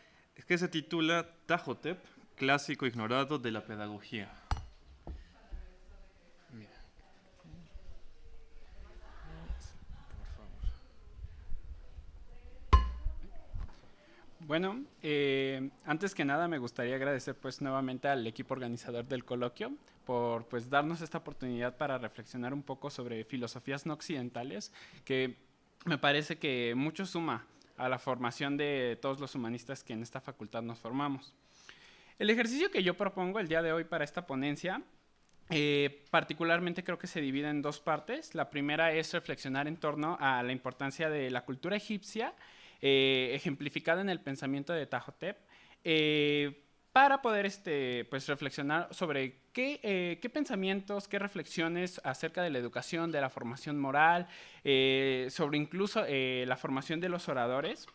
que se titula Tajotep, clásico ignorado de la pedagogía.
Bueno, antes que nada me gustaría agradecer pues nuevamente al equipo organizador del coloquio por pues darnos esta oportunidad para reflexionar un poco sobre filosofías no occidentales, que me parece que mucho suma a la formación de todos los humanistas que en esta facultad nos formamos. El ejercicio que yo propongo el día de hoy para esta ponencia particularmente creo que se divide en dos partes. La primera es reflexionar en torno a la importancia de la cultura egipcia, ejemplificada en el pensamiento de Tajotep, para poder pues reflexionar sobre qué pensamientos, qué reflexiones acerca de la educación, de la formación moral, sobre incluso la formación de los oradores,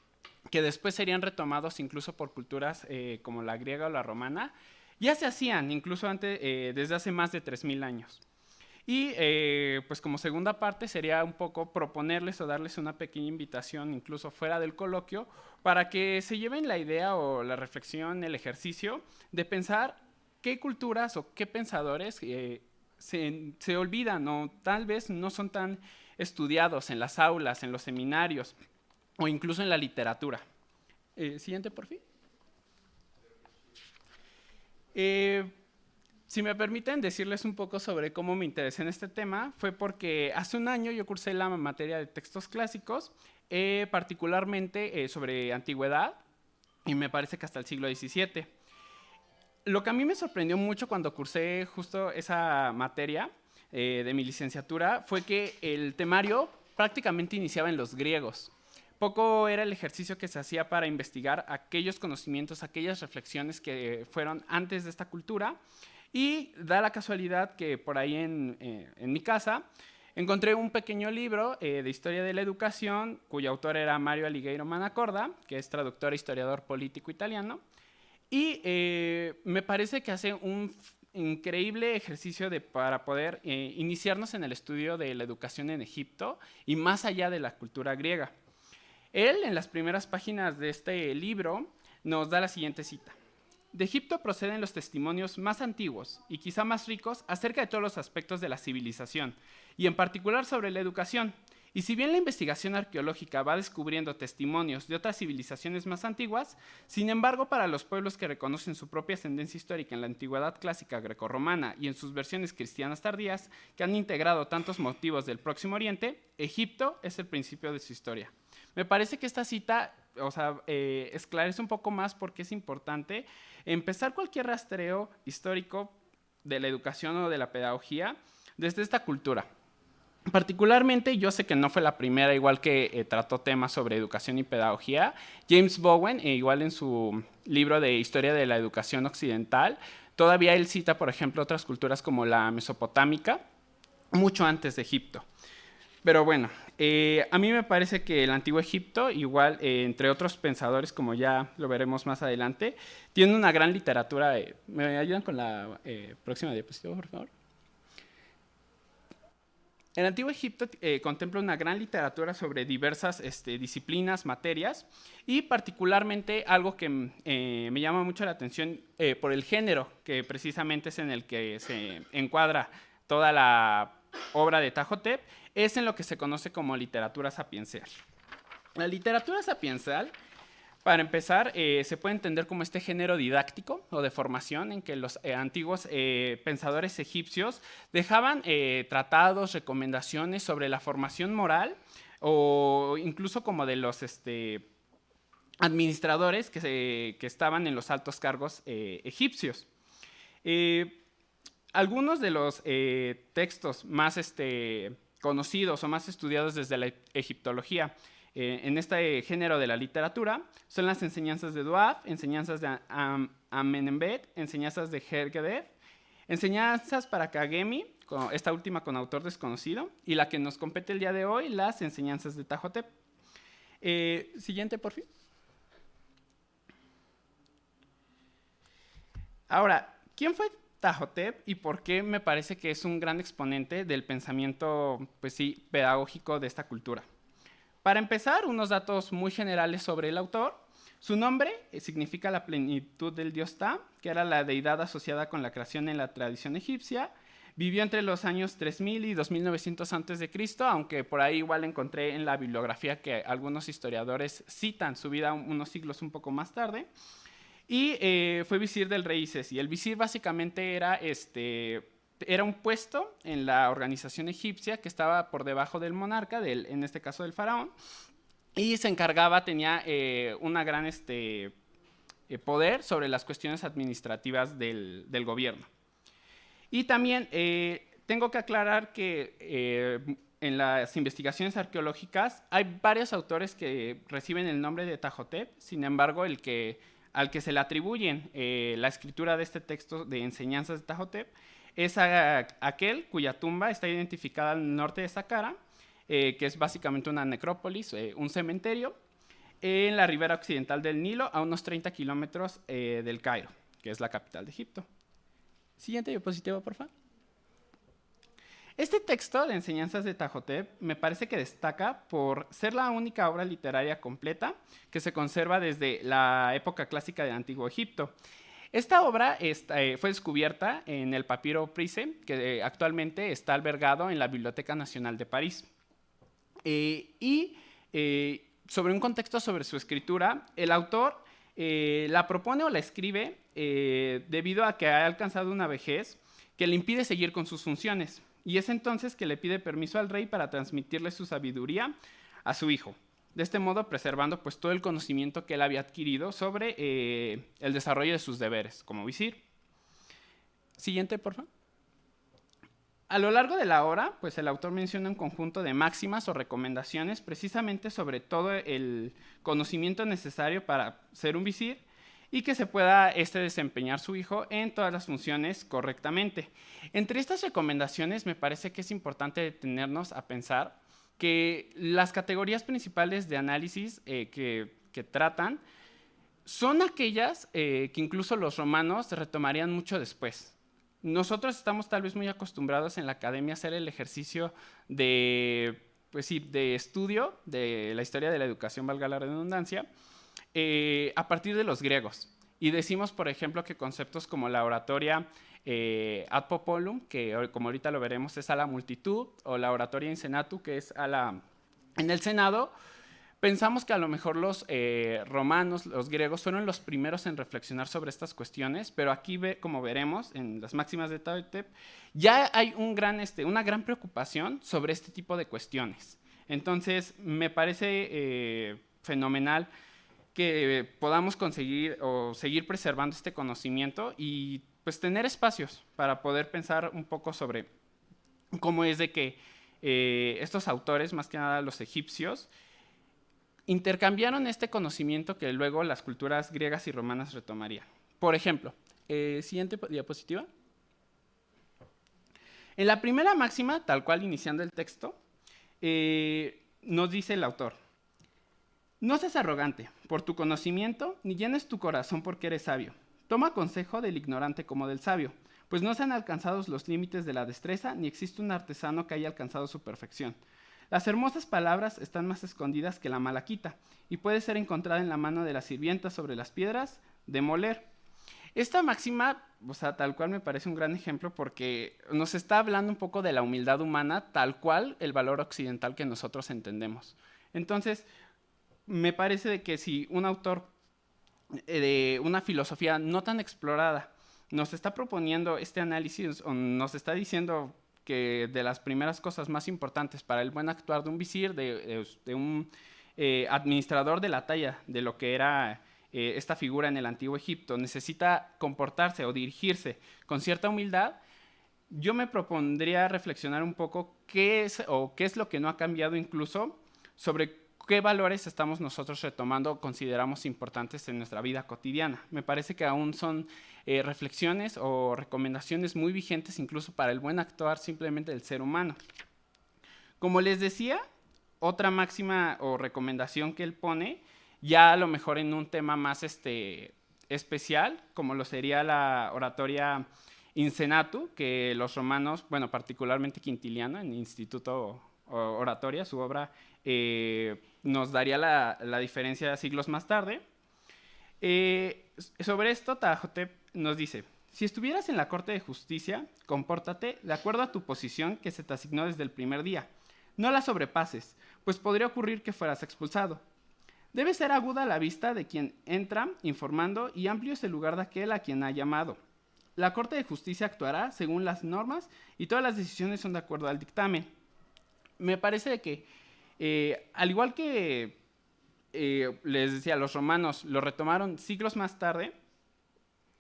que después serían retomados incluso por culturas como la griega o la romana, ya se hacían incluso antes, desde hace más de 3000 años. Y pues como segunda parte sería un poco proponerles o darles una pequeña invitación, incluso fuera del coloquio, para que se lleven la idea o la reflexión, el ejercicio de pensar qué culturas o qué pensadores se olvidan o tal vez no son tan estudiados en las aulas, en los seminarios o incluso en la literatura. Siguiente, por fin. Si me permiten decirles un poco sobre cómo me interesé en este tema, fue porque hace un año yo cursé la materia de textos clásicos, particularmente sobre antigüedad, y me parece que hasta el siglo XVII. Lo que a mí me sorprendió mucho cuando cursé justo esa materia de mi licenciatura fue que el temario prácticamente iniciaba en los griegos. Poco era el ejercicio que se hacía para investigar aquellos conocimientos, aquellas reflexiones que fueron antes de esta cultura. Y da la casualidad que por ahí en mi casa encontré un pequeño libro de historia de la educación, cuyo autor era Mario Aligueiro Manacorda, que es traductor e historiador político italiano. Y me parece que hace un increíble ejercicio para poder iniciarnos en el estudio de la educación en Egipto y más allá de la cultura griega. Él, en las primeras páginas de este libro, nos da la siguiente cita. De Egipto proceden los testimonios más antiguos y quizá más ricos acerca de todos los aspectos de la civilización, y en particular sobre la educación, Y si bien la investigación arqueológica va descubriendo testimonios de otras civilizaciones más antiguas, sin embargo, para los pueblos que reconocen su propia ascendencia histórica en la antigüedad clásica grecorromana y en sus versiones cristianas tardías, que han integrado tantos motivos del Próximo Oriente, Egipto es el principio de su historia. Me parece que esta cita, esclarece un poco más por qué es importante empezar cualquier rastreo histórico de la educación o de la pedagogía desde esta cultura. Particularmente, yo sé que no fue la primera, igual que trató temas sobre educación y pedagogía. James Bowen, igual en su libro de Historia de la Educación Occidental, todavía él cita, por ejemplo, otras culturas como la mesopotámica, mucho antes de Egipto. Pero bueno, a mí me parece que el Antiguo Egipto, igual, entre otros pensadores, como ya lo veremos más adelante, tiene una gran literatura. ¿Me ayudan con la próxima diapositiva, por favor? El Antiguo Egipto contempla una gran literatura sobre diversas disciplinas, materias, y particularmente algo que me llama mucho la atención por el género, que precisamente es en el que se encuadra toda la obra de Ptahhotep, es en lo que se conoce como literatura sapiencial. La literatura sapiencial, para empezar, se puede entender como este género didáctico o de formación en que los antiguos pensadores egipcios dejaban tratados, recomendaciones sobre la formación moral o incluso como de los administradores que estaban en los altos cargos egipcios. Algunos de los textos más conocidos o más estudiados desde la egiptología en este género de la literatura son las enseñanzas de Duaf, enseñanzas de Amenemhet, enseñanzas de Hergedef, enseñanzas para Kagemi, esta última con autor desconocido, y la que nos compete el día de hoy, las enseñanzas de Ptahhotep. Siguiente, por fin. Ahora, ¿quién fue Ptahhotep y por qué me parece que es un gran exponente del pensamiento, pues sí, pedagógico de esta cultura? Para empezar, unos datos muy generales sobre el autor. Su nombre significa la plenitud del dios Ptah, que era la deidad asociada con la creación en la tradición egipcia. Vivió entre los años 3000 y 2900 a.C., aunque por ahí igual encontré en la bibliografía que algunos historiadores citan su vida unos siglos un poco más tarde. Y fue visir del rey Sesi. El visir básicamente era un puesto en la organización egipcia que estaba por debajo del monarca, en este caso del faraón, y se encargaba, tenía una gran poder sobre las cuestiones administrativas del gobierno. Y también tengo que aclarar que en las investigaciones arqueológicas hay varios autores que reciben el nombre de Ptahhotep, sin embargo, al que se le atribuyen la escritura de este texto de enseñanzas de Ptahhotep es aquel cuya tumba está identificada al norte de Saqqara, que es básicamente una necrópolis, un cementerio, en la ribera occidental del Nilo, a unos 30 kilómetros del Cairo, que es la capital de Egipto. Siguiente diapositiva, por favor. Este texto de enseñanzas de Ptahhotep me parece que destaca por ser la única obra literaria completa que se conserva desde la época clásica del Antiguo Egipto. Esta obra fue descubierta en el papiro Prise, que actualmente está albergado en la Biblioteca Nacional de París. Sobre un contexto sobre su escritura, el autor la propone o la escribe debido a que ha alcanzado una vejez que le impide seguir con sus funciones. Y es entonces que le pide permiso al rey para transmitirle su sabiduría a su hijo. De este modo, preservando pues, todo el conocimiento que él había adquirido sobre el desarrollo de sus deberes como visir. Siguiente, por favor. A lo largo de la obra, pues, el autor menciona un conjunto de máximas o recomendaciones precisamente sobre todo el conocimiento necesario para ser un visir y que se pueda desempeñar su hijo en todas las funciones correctamente. Entre estas recomendaciones me parece que es importante detenernos a pensar que las categorías principales de análisis que tratan son aquellas que incluso los romanos retomarían mucho después. Nosotros estamos tal vez muy acostumbrados en la academia a hacer el ejercicio de estudio de la historia de la educación, valga la redundancia, a partir de los griegos. Y decimos, por ejemplo, que conceptos como la oratoria ad popolum, que como ahorita lo veremos es a la multitud, o la oratoria in senatu, que es a la En el Senado pensamos que a lo mejor los romanos, los griegos, fueron los primeros en reflexionar sobre estas cuestiones, pero aquí, como veremos en las máximas de Tahotep, ya hay una gran preocupación sobre este tipo de cuestiones. Entonces, me parece fenomenal que podamos conseguir o seguir preservando este conocimiento y pues tener espacios para poder pensar un poco sobre cómo es de que estos autores, más que nada los egipcios, intercambiaron este conocimiento que luego las culturas griegas y romanas retomarían. Por ejemplo, siguiente diapositiva. En la primera máxima, tal cual iniciando el texto, nos dice el autor: no seas arrogante por tu conocimiento, ni llenes tu corazón porque eres sabio. Toma consejo del ignorante como del sabio, pues no se han alcanzado los límites de la destreza, ni existe un artesano que haya alcanzado su perfección. Las hermosas palabras están más escondidas que la malaquita, y puede ser encontrada en la mano de la sirvienta sobre las piedras de moler. Esta máxima, o sea, tal cual me parece un gran ejemplo porque nos está hablando un poco de la humildad humana, tal cual el valor occidental que nosotros entendemos. Entonces, me parece de que si un autor de una filosofía no tan explorada nos está proponiendo este análisis o nos está diciendo que de las primeras cosas más importantes para el buen actuar de un visir, de un administrador de la talla de lo que era esta figura en el antiguo Egipto, necesita comportarse o dirigirse con cierta humildad, yo me propondría reflexionar un poco qué es lo que no ha cambiado incluso sobre qué valores estamos nosotros retomando o consideramos importantes en nuestra vida cotidiana. Me parece que aún son reflexiones o recomendaciones muy vigentes incluso para el buen actuar simplemente del ser humano. Como les decía, otra máxima o recomendación que él pone, ya a lo mejor en un tema más especial, como lo sería la oratoria Insenatu, que los romanos, bueno, particularmente Quintiliano, en Instituto Oratoria, su obra nos daría la diferencia siglos más tarde. Sobre esto, Tahotep nos dice: si estuvieras en la Corte de Justicia, compórtate de acuerdo a tu posición que se te asignó desde el primer día. No la sobrepases, pues podría ocurrir que fueras expulsado. Debe ser aguda la vista de quien entra informando y amplio es el lugar de aquel a quien ha llamado. La Corte de Justicia actuará según las normas y todas las decisiones son de acuerdo al dictamen. Me parece que, al igual que les decía, los romanos lo retomaron siglos más tarde,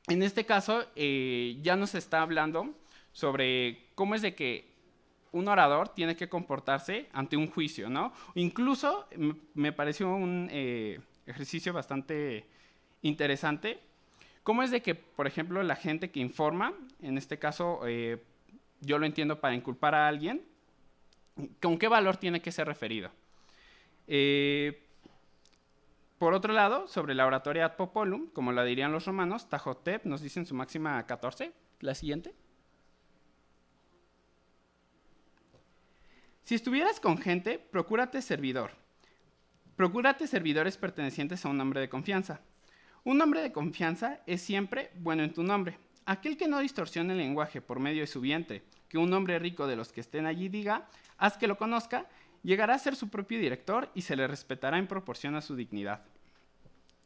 en este caso ya nos está hablando sobre cómo es de que un orador tiene que comportarse ante un juicio, ¿no? Incluso me pareció un ejercicio bastante interesante. ¿Cómo es de que, por ejemplo, la gente que informa, en este caso yo lo entiendo para inculpar a alguien, ¿con qué valor tiene que ser referido? Por otro lado, sobre la oratoria ad popolum, como la dirían los romanos, Tahotep nos dice en su máxima 14, la siguiente. Si estuvieras con gente, procúrate servidor. Procúrate servidores pertenecientes a un hombre de confianza. Un hombre de confianza es siempre bueno en tu nombre. Aquel que no distorsione el lenguaje por medio de su vientre, que un hombre rico de los que estén allí diga, haz que lo conozca, llegará a ser su propio director y se le respetará en proporción a su dignidad.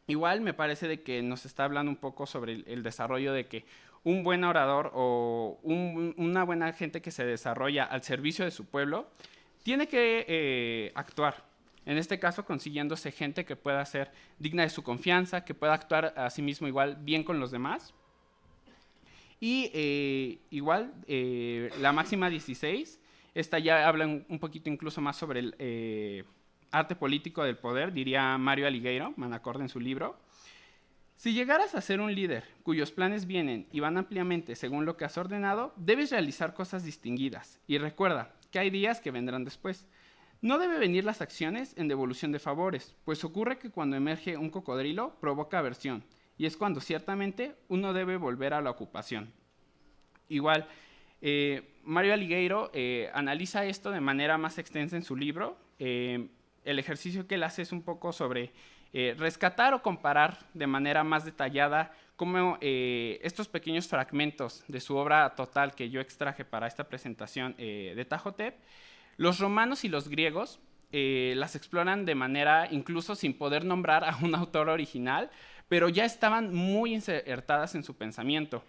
Igual me parece de que nos está hablando un poco sobre el desarrollo de que un buen orador o una buena gente que se desarrolla al servicio de su pueblo tiene que actuar. En este caso, consiguiéndose gente que pueda ser digna de su confianza, que pueda actuar a sí mismo igual bien con los demás. Y igual, la máxima 16, esta ya habla un poquito incluso más sobre el arte político del poder, diría Mario Aligueiro, Manacorde en su libro. Si llegaras a ser un líder cuyos planes vienen y van ampliamente según lo que has ordenado, debes realizar cosas distinguidas. Y recuerda que hay días que vendrán después. No debe venir las acciones en devolución de favores, pues ocurre que cuando emerge un cocodrilo provoca aversión, y es cuando ciertamente uno debe volver a la ocupación. Igual, Mario Aligueiro analiza esto de manera más extensa en su libro. El ejercicio que él hace es un poco sobre rescatar o comparar de manera más detallada cómo estos pequeños fragmentos de su obra total que yo extraje para esta presentación de Tahotep, los romanos y los griegos las exploran de manera incluso sin poder nombrar a un autor original, pero ya estaban muy insertadas en su pensamiento.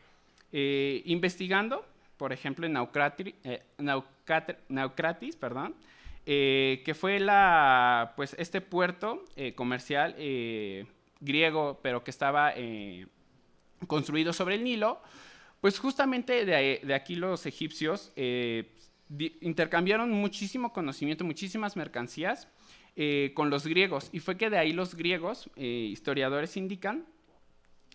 Investigando, por ejemplo, en Naucratis, que fue pues, este puerto comercial griego, pero que estaba construido sobre el Nilo, pues justamente de aquí los egipcios intercambiaron muchísimo conocimiento, muchísimas mercancías con los griegos, y fue que de ahí los griegos, historiadores indican,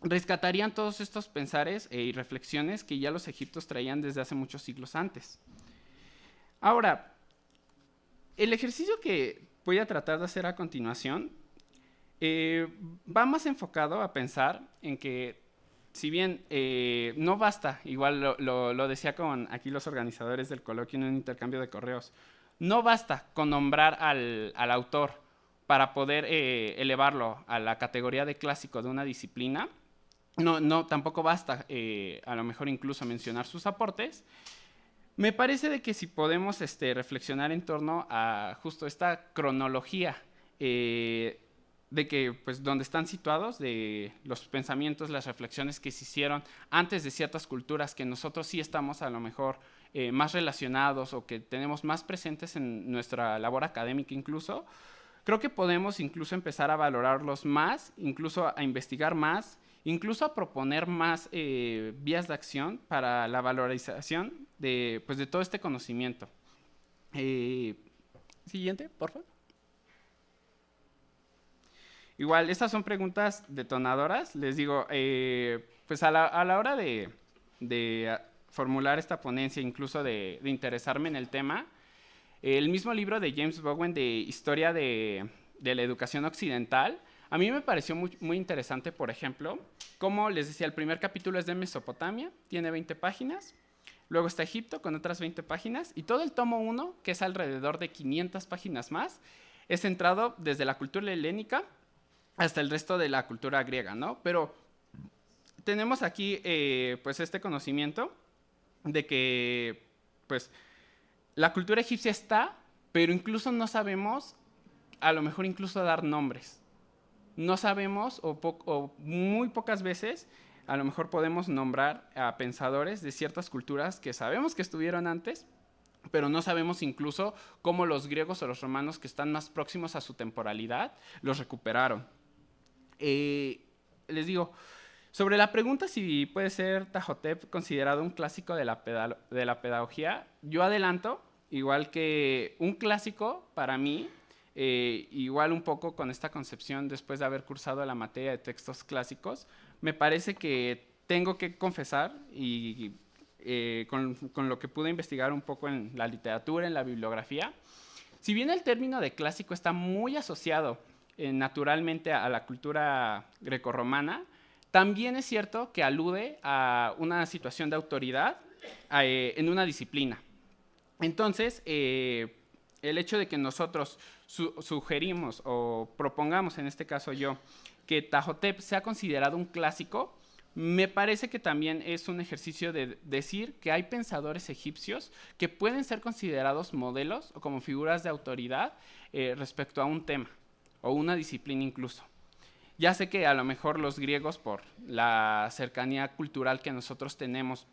rescatarían todos estos pensares y reflexiones que ya los egipcios traían desde hace muchos siglos antes. Ahora, el ejercicio que voy a tratar de hacer a continuación va más enfocado a pensar en que, si bien no basta, igual lo decía con aquí los organizadores del coloquio en un intercambio de correos, no basta con nombrar al autor para poder elevarlo a la categoría de clásico de una disciplina. Tampoco basta a lo mejor incluso mencionar sus aportes. Me parece de que si podemos reflexionar en torno a justo esta cronología de que, pues, donde están situados, de los pensamientos, las reflexiones que se hicieron antes de ciertas culturas que nosotros sí estamos a lo mejor más relacionados o que tenemos más presentes en nuestra labor académica incluso, creo que podemos incluso empezar a valorarlos más, incluso a investigar más, incluso a proponer más vías de acción para la valorización de todo este conocimiento. Siguiente, por favor. Igual, estas son preguntas detonadoras. Les digo, pues a la hora de formular esta ponencia, incluso de interesarme en el tema, el mismo libro de James Bowen de Historia de la Educación Occidental, a mí me pareció muy interesante, por ejemplo, como les decía, el primer capítulo es de Mesopotamia, tiene 20 páginas, luego está Egipto con otras 20 páginas, y todo el tomo 1, que es alrededor de 500 páginas más, es centrado desde la cultura helénica hasta el resto de la cultura griega, ¿no? Pero tenemos aquí, pues, este conocimiento de que, pues, la cultura egipcia está, pero incluso no sabemos, a lo mejor incluso dar nombres. No sabemos, o muy pocas veces, a lo mejor podemos nombrar a pensadores de ciertas culturas que sabemos que estuvieron antes, pero no sabemos incluso cómo los griegos o los romanos que están más próximos a su temporalidad los recuperaron. Les digo, sobre la pregunta si puede ser Ptahhotep considerado un clásico de la pedagogía, yo adelanto, igual que un clásico para mí, igual un poco con esta concepción después de haber cursado la materia de textos clásicos, me parece que tengo que confesar, y con lo que pude investigar un poco en la literatura, en la bibliografía, si bien el término de clásico está muy asociado naturalmente a la cultura grecorromana, también es cierto que alude a una situación de autoridad en una disciplina. Entonces, el hecho de que nosotros sugerimos o propongamos, en este caso yo, que Ptahhotep sea considerado un clásico, me parece que también es un ejercicio de decir que hay pensadores egipcios que pueden ser considerados modelos o como figuras de autoridad respecto a un tema o una disciplina incluso. Ya sé que a lo mejor los griegos, por la cercanía cultural que nosotros tenemos,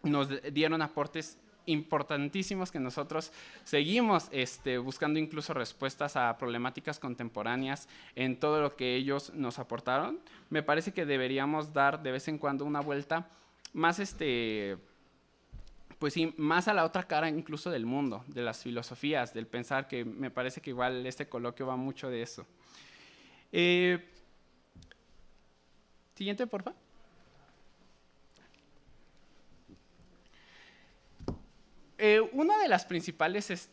nos dieron aportes importantísimos que nosotros seguimos buscando incluso respuestas a problemáticas contemporáneas en todo lo que ellos nos aportaron. Me parece que deberíamos dar de vez en cuando una vuelta más, pues sí, más a la otra cara incluso del mundo, de las filosofías, del pensar, que me parece que igual este coloquio va mucho de eso. Siguiente, por favor. Una de las principales,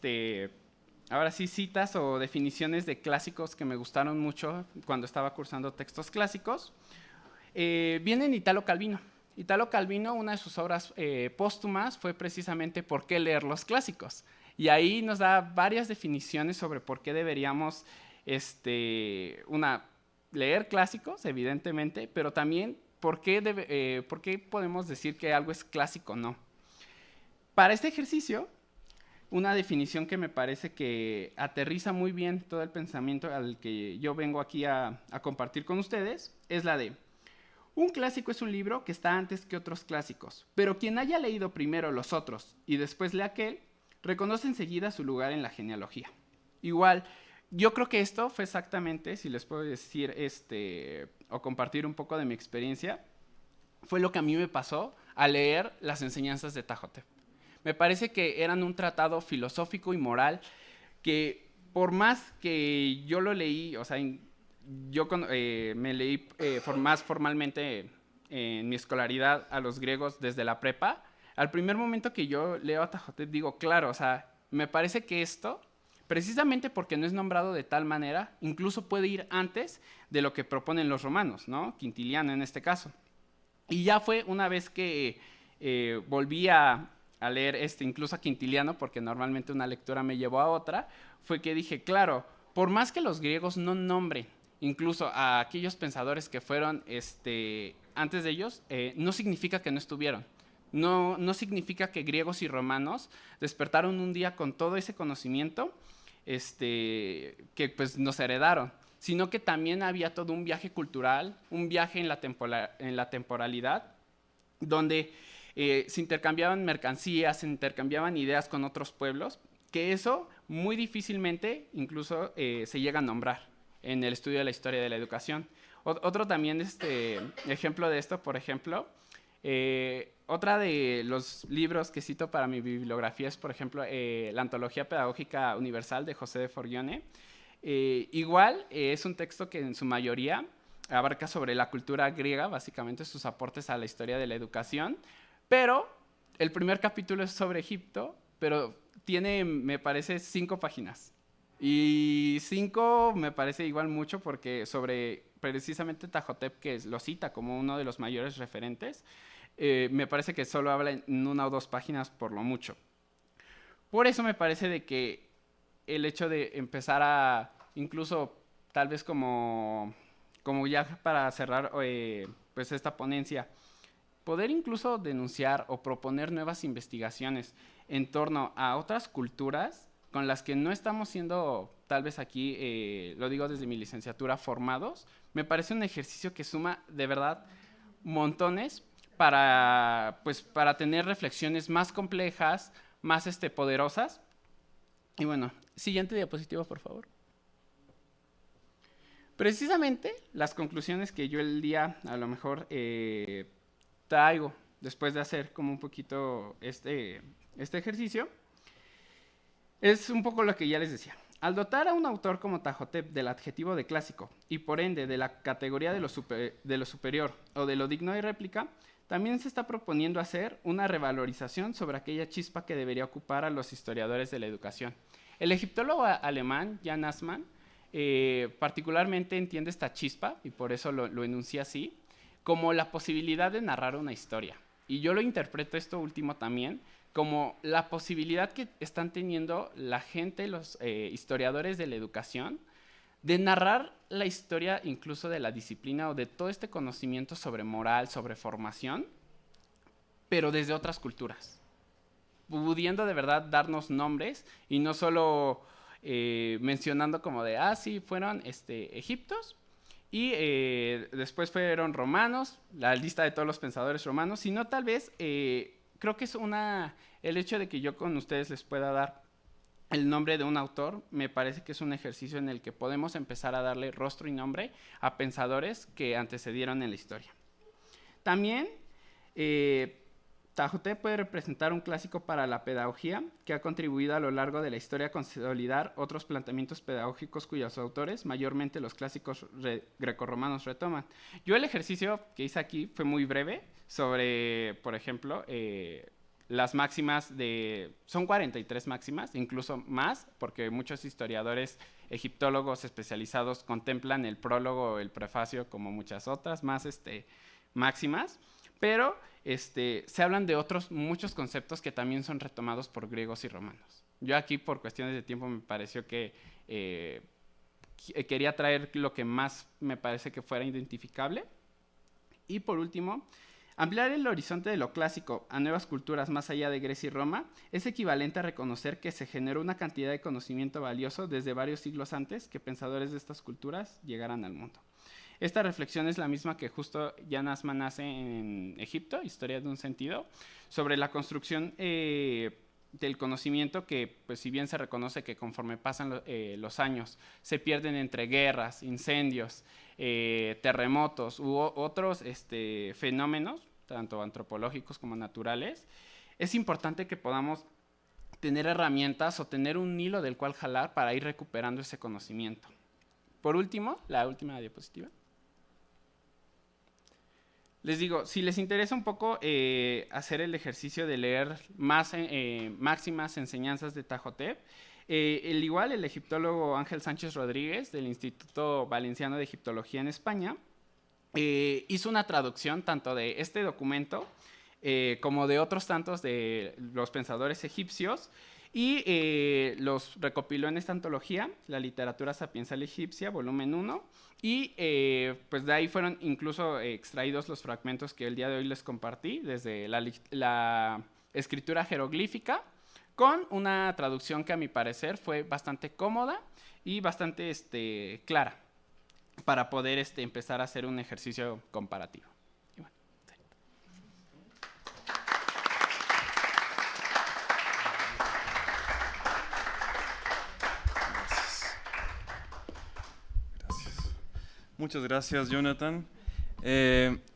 ahora sí, citas o definiciones de clásicos que me gustaron mucho cuando estaba cursando textos clásicos, viene en Italo Calvino. Italo Calvino, una de sus obras póstumas fue precisamente ¿Por qué leer los clásicos? Y ahí nos da varias definiciones sobre por qué deberíamos leer clásicos, evidentemente, pero también por qué podemos decir que algo es clásico o no. Para este ejercicio, una definición que me parece que aterriza muy bien todo el pensamiento al que yo vengo aquí a compartir con ustedes, es la de: un clásico es un libro que está antes que otros clásicos, pero quien haya leído primero los otros y después lee aquel, reconoce enseguida su lugar en la genealogía. Igual, yo creo que esto fue exactamente, si les puedo decir o compartir un poco de mi experiencia, fue lo que a mí me pasó al leer las enseñanzas de Tajotep. Me parece que eran un tratado filosófico y moral que, por más que yo lo leí, o sea, yo me leí más formalmente en mi escolaridad a los griegos desde la prepa, al primer momento que yo leo a Tajotep digo, claro, o sea, me parece que esto, precisamente porque no es nombrado de tal manera, incluso puede ir antes de lo que proponen los romanos, ¿no? Quintiliano en este caso. Y ya fue una vez que volví a leer incluso a Quintiliano, porque normalmente una lectura me llevó a otra, fue que dije, claro, por más que los griegos no nombren incluso a aquellos pensadores que fueron antes de ellos, no significa que no estuvieron. No significa que griegos y romanos despertaron un día con todo ese conocimiento que pues nos heredaron, sino que también había todo un viaje cultural, un viaje en la temporalidad, donde se intercambiaban mercancías, se intercambiaban ideas con otros pueblos, que eso muy difícilmente incluso se llega a nombrar en el estudio de la historia de la educación. Otro también ejemplo de esto, por ejemplo, otra de los libros que cito para mi bibliografía es, por ejemplo, la Antología Pedagógica Universal de José de Forgione. Igual es un texto que en su mayoría abarca sobre la cultura griega, básicamente sus aportes a la historia de la educación, pero el primer capítulo es sobre Egipto, pero tiene, me parece, 5 páginas. Y 5 me parece igual mucho porque sobre precisamente Tajotep, que lo cita como uno de los mayores referentes, me parece que solo habla en 1 o 2 páginas por lo mucho. Por eso me parece de que el hecho de empezar a, incluso tal vez como ya para cerrar pues esta ponencia, poder incluso denunciar o proponer nuevas investigaciones en torno a otras culturas con las que no estamos siendo, tal vez aquí, lo digo desde mi licenciatura, formados, me parece un ejercicio que suma de verdad montones para tener reflexiones más complejas, más poderosas. Y bueno, siguiente diapositiva, por favor. Precisamente las conclusiones que yo el día a lo mejor traigo después de hacer como un poquito este ejercicio es un poco lo que ya les decía. Al dotar a un autor como Tajotep del adjetivo de clásico y por ende de la categoría de lo superior o de lo digno de réplica, también se está proponiendo hacer una revalorización sobre aquella chispa que debería ocupar a los historiadores de la educación. El egiptólogo alemán Jan Assmann particularmente entiende esta chispa, y por eso lo enuncia así, como la posibilidad de narrar una historia. Y yo lo interpreto esto último también como la posibilidad que están teniendo la gente, los historiadores de la educación, de narrar la historia incluso de la disciplina o de todo este conocimiento sobre moral, sobre formación, pero desde otras culturas, pudiendo de verdad darnos nombres y no solo mencionando como de, sí, fueron egiptos y después fueron romanos, la lista de todos los pensadores romanos, sino tal vez creo que es el hecho de que yo con ustedes les pueda dar el nombre de un autor, me parece que es un ejercicio en el que podemos empezar a darle rostro y nombre a pensadores que antecedieron en la historia. También Tajotep puede representar un clásico para la pedagogía que ha contribuido a lo largo de la historia a consolidar otros planteamientos pedagógicos cuyos autores, mayormente los clásicos grecorromanos, retoman. Yo el ejercicio que hice aquí fue muy breve sobre, por ejemplo, las máximas son 43 máximas, incluso más, porque muchos historiadores egiptólogos especializados contemplan el prólogo o el prefacio como muchas otras más máximas, pero se hablan de otros muchos conceptos que también son retomados por griegos y romanos. Yo aquí por cuestiones de tiempo me pareció que quería traer lo que más me parece que fuera identificable. Y por último, Ampliar el horizonte de lo clásico a nuevas culturas más allá de Grecia y Roma es equivalente a reconocer que se generó una cantidad de conocimiento valioso desde varios siglos antes que pensadores de estas culturas llegaran al mundo. Esta reflexión es la misma que justo Jan Assmann hace en Egipto, Historia de un sentido, sobre la construcción del conocimiento que, pues, si bien se reconoce que conforme pasan los años, se pierden entre guerras, incendios, terremotos u otros fenómenos, tanto antropológicos como naturales, es importante que podamos tener herramientas o tener un hilo del cual jalar para ir recuperando ese conocimiento. Por último, la última diapositiva. Les digo, si les interesa un poco hacer el ejercicio de leer más máximas enseñanzas de Tajotep, el egiptólogo Ángel Sánchez Rodríguez, del Instituto Valenciano de Egiptología en España, hizo una traducción tanto de este documento como de otros tantos de los pensadores egipcios, y los recopiló en esta antología, La literatura sapiensal egipcia, volumen 1, y pues de ahí fueron incluso extraídos los fragmentos que el día de hoy les compartí, desde la escritura jeroglífica, con una traducción que a mi parecer fue bastante cómoda y bastante clara, para poder empezar a hacer un ejercicio comparativo.
Muchas gracias, Jonathan.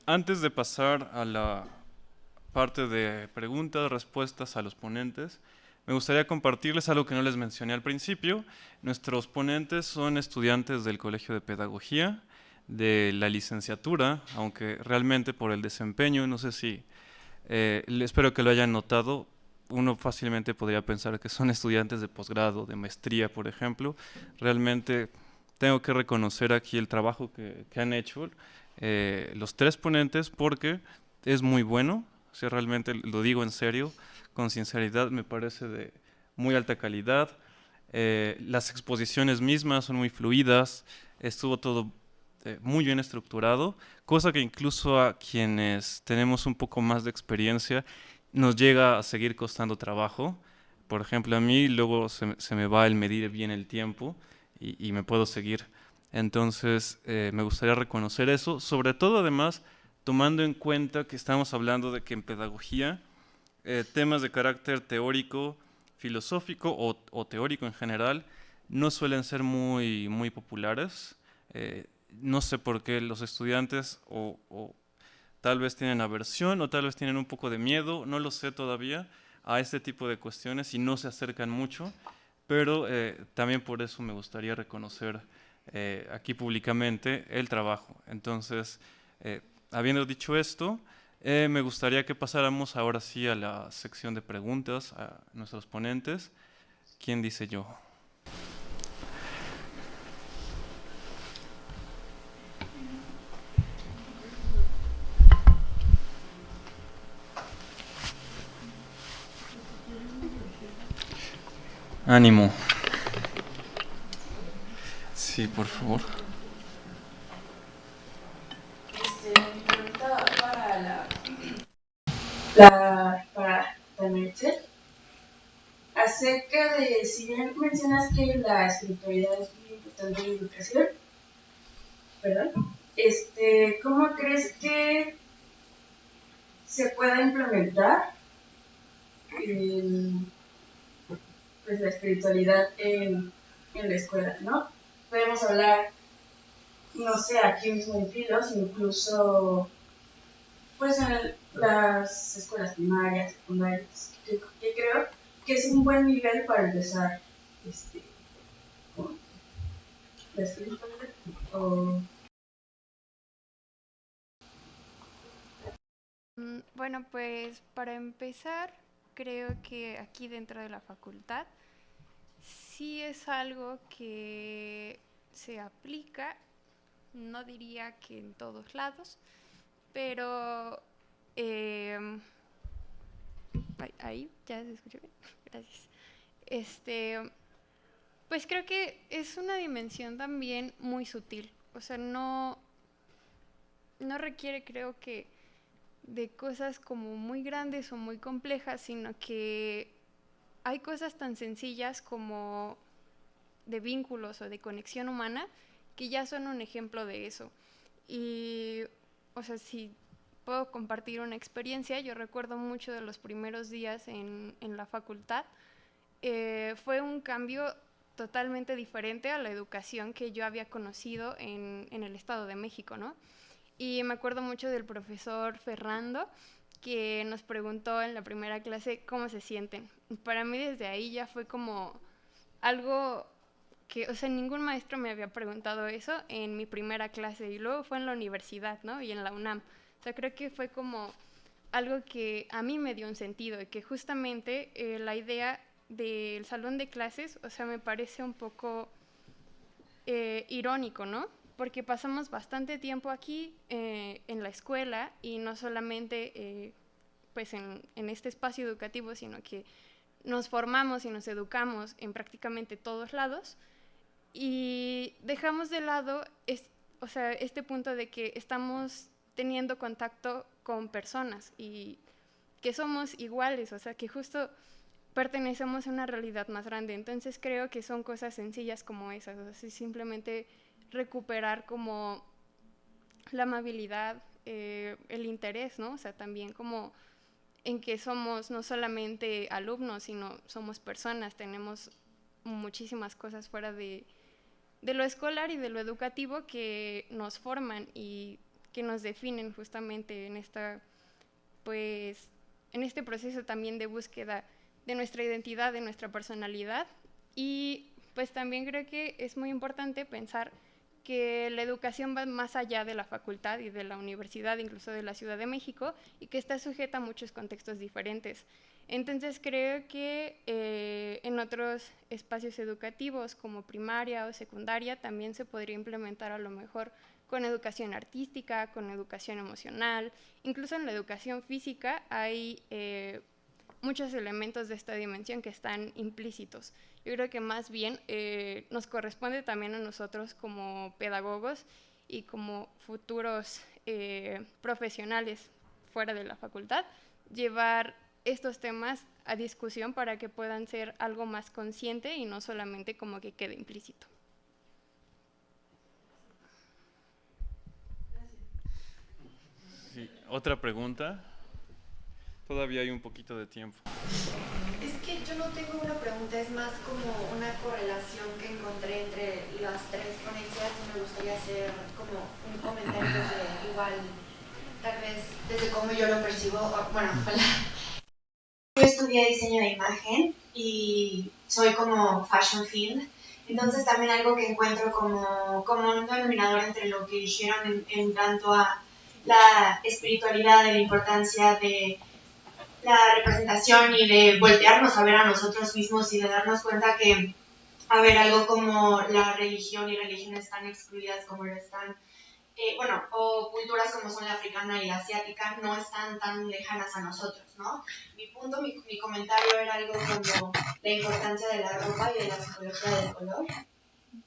Antes de pasar a la parte de preguntas, respuestas a los ponentes, me gustaría compartirles algo que no les mencioné al principio. Nuestros ponentes son estudiantes del Colegio de Pedagogía, de la licenciatura, aunque realmente por el desempeño, no sé si, espero que lo hayan notado, uno fácilmente podría pensar que son estudiantes de posgrado, de maestría, por ejemplo. Realmente tengo que reconocer aquí el trabajo que han hecho los tres ponentes, porque es muy bueno. O sea, realmente lo digo en serio, con sinceridad, me parece de muy alta calidad. Las exposiciones mismas son muy fluidas, estuvo todo muy bien estructurado, cosa que incluso a quienes tenemos un poco más de experiencia nos llega a seguir costando trabajo. Por ejemplo, a mí luego se me va el medir bien el tiempo y me puedo seguir. Entonces, me gustaría reconocer eso, sobre todo además tomando en cuenta que estamos hablando de que en pedagogía temas de carácter teórico, filosófico o teórico en general no suelen ser muy populares. No sé por qué los estudiantes o tal vez tienen aversión o tal vez tienen un poco de miedo, no lo sé todavía, a este tipo de cuestiones y no se acercan mucho, pero también por eso me gustaría reconocer aquí públicamente el trabajo. Entonces, habiendo dicho esto, me gustaría que pasáramos ahora sí a la sección de preguntas a nuestros ponentes. ¿Quién dice yo? Ánimo. Sí, por favor.
Mi pregunta va para para Merced, acerca de, si bien mencionas que la espiritualidad es muy importante en la educación, ¿verdad? ¿Cómo crees que se pueda implementar pues, la espiritualidad en la escuela, ¿no? Podemos hablar, no sé, aquí mismo en Filos, incluso pues en las escuelas primarias, secundarias, que creo que es un buen nivel para empezar con la espiritualidad.
Bueno, pues para empezar, creo que aquí dentro de la facultad sí es algo que se aplica, no diría que en todos lados, pero ahí ya se escuchó bien. Gracias. Pues creo que es una dimensión también muy sutil. O sea, no requiere, creo que, de cosas como muy grandes o muy complejas, sino que hay cosas tan sencillas como de vínculos o de conexión humana que ya son un ejemplo de eso. Y, o sea, si puedo compartir una experiencia, yo recuerdo mucho de los primeros días en la facultad. Fue un cambio totalmente diferente a la educación que yo había conocido en el Estado de México, ¿no? Y me acuerdo mucho del profesor Fernando, que nos preguntó en la primera clase cómo se sienten. Para mí desde ahí ya fue como algo que, o sea, ningún maestro me había preguntado eso en mi primera clase, y luego fue en la universidad, ¿no? Y en la UNAM. O sea, creo que fue como algo que a mí me dio un sentido, y que justamente la idea del salón de clases, o sea, me parece un poco irónico, ¿no? Porque pasamos bastante tiempo aquí en la escuela, y no solamente pues en este espacio educativo, sino que nos formamos y nos educamos en prácticamente todos lados, y dejamos de lado o sea, este punto de que estamos teniendo contacto con personas y que somos iguales, o sea, que justo pertenecemos a una realidad más grande. Entonces creo que son cosas sencillas como esas, o sea, simplemente recuperar como la amabilidad, el interés, ¿no? O sea, también como en que somos no solamente alumnos, sino somos personas, tenemos muchísimas cosas fuera de lo escolar y de lo educativo que nos forman y que nos definen justamente en esta, pues, en este proceso también de búsqueda de nuestra identidad, de nuestra personalidad. Y pues también creo que es muy importante pensar que la educación va más allá de la facultad y de la universidad, incluso de la Ciudad de México, y que está sujeta a muchos contextos diferentes. Entonces creo que en otros espacios educativos como primaria o secundaria también se podría implementar a lo mejor con educación artística, con educación emocional, incluso en la educación física hay muchos elementos de esta dimensión que están implícitos. Yo creo que más bien nos corresponde también a nosotros como pedagogos y como futuros profesionales fuera de la facultad, llevar estos temas a discusión para que puedan ser algo más consciente y no solamente como que quede implícito.
Sí, otra pregunta. Todavía hay un poquito de tiempo.
Es que yo no tengo una pregunta, es más como una correlación que encontré entre las tres ponencias, y me gustaría hacer como un comentario desde igual, tal vez desde cómo yo lo percibo. Bueno, hola. Yo estudié diseño de imagen y soy como fashion field, entonces también algo que encuentro como un denominador entre lo que dijeron en tanto a la espiritualidad, de la importancia de la representación y de voltearnos a ver a nosotros mismos y de darnos cuenta que, a ver, algo como la religión y religiones tan excluidas como lo están, bueno, o culturas como son la africana y la asiática, no están tan lejanas a nosotros, ¿no? Mi comentario era algo como la importancia de la ropa y de la psicología del color.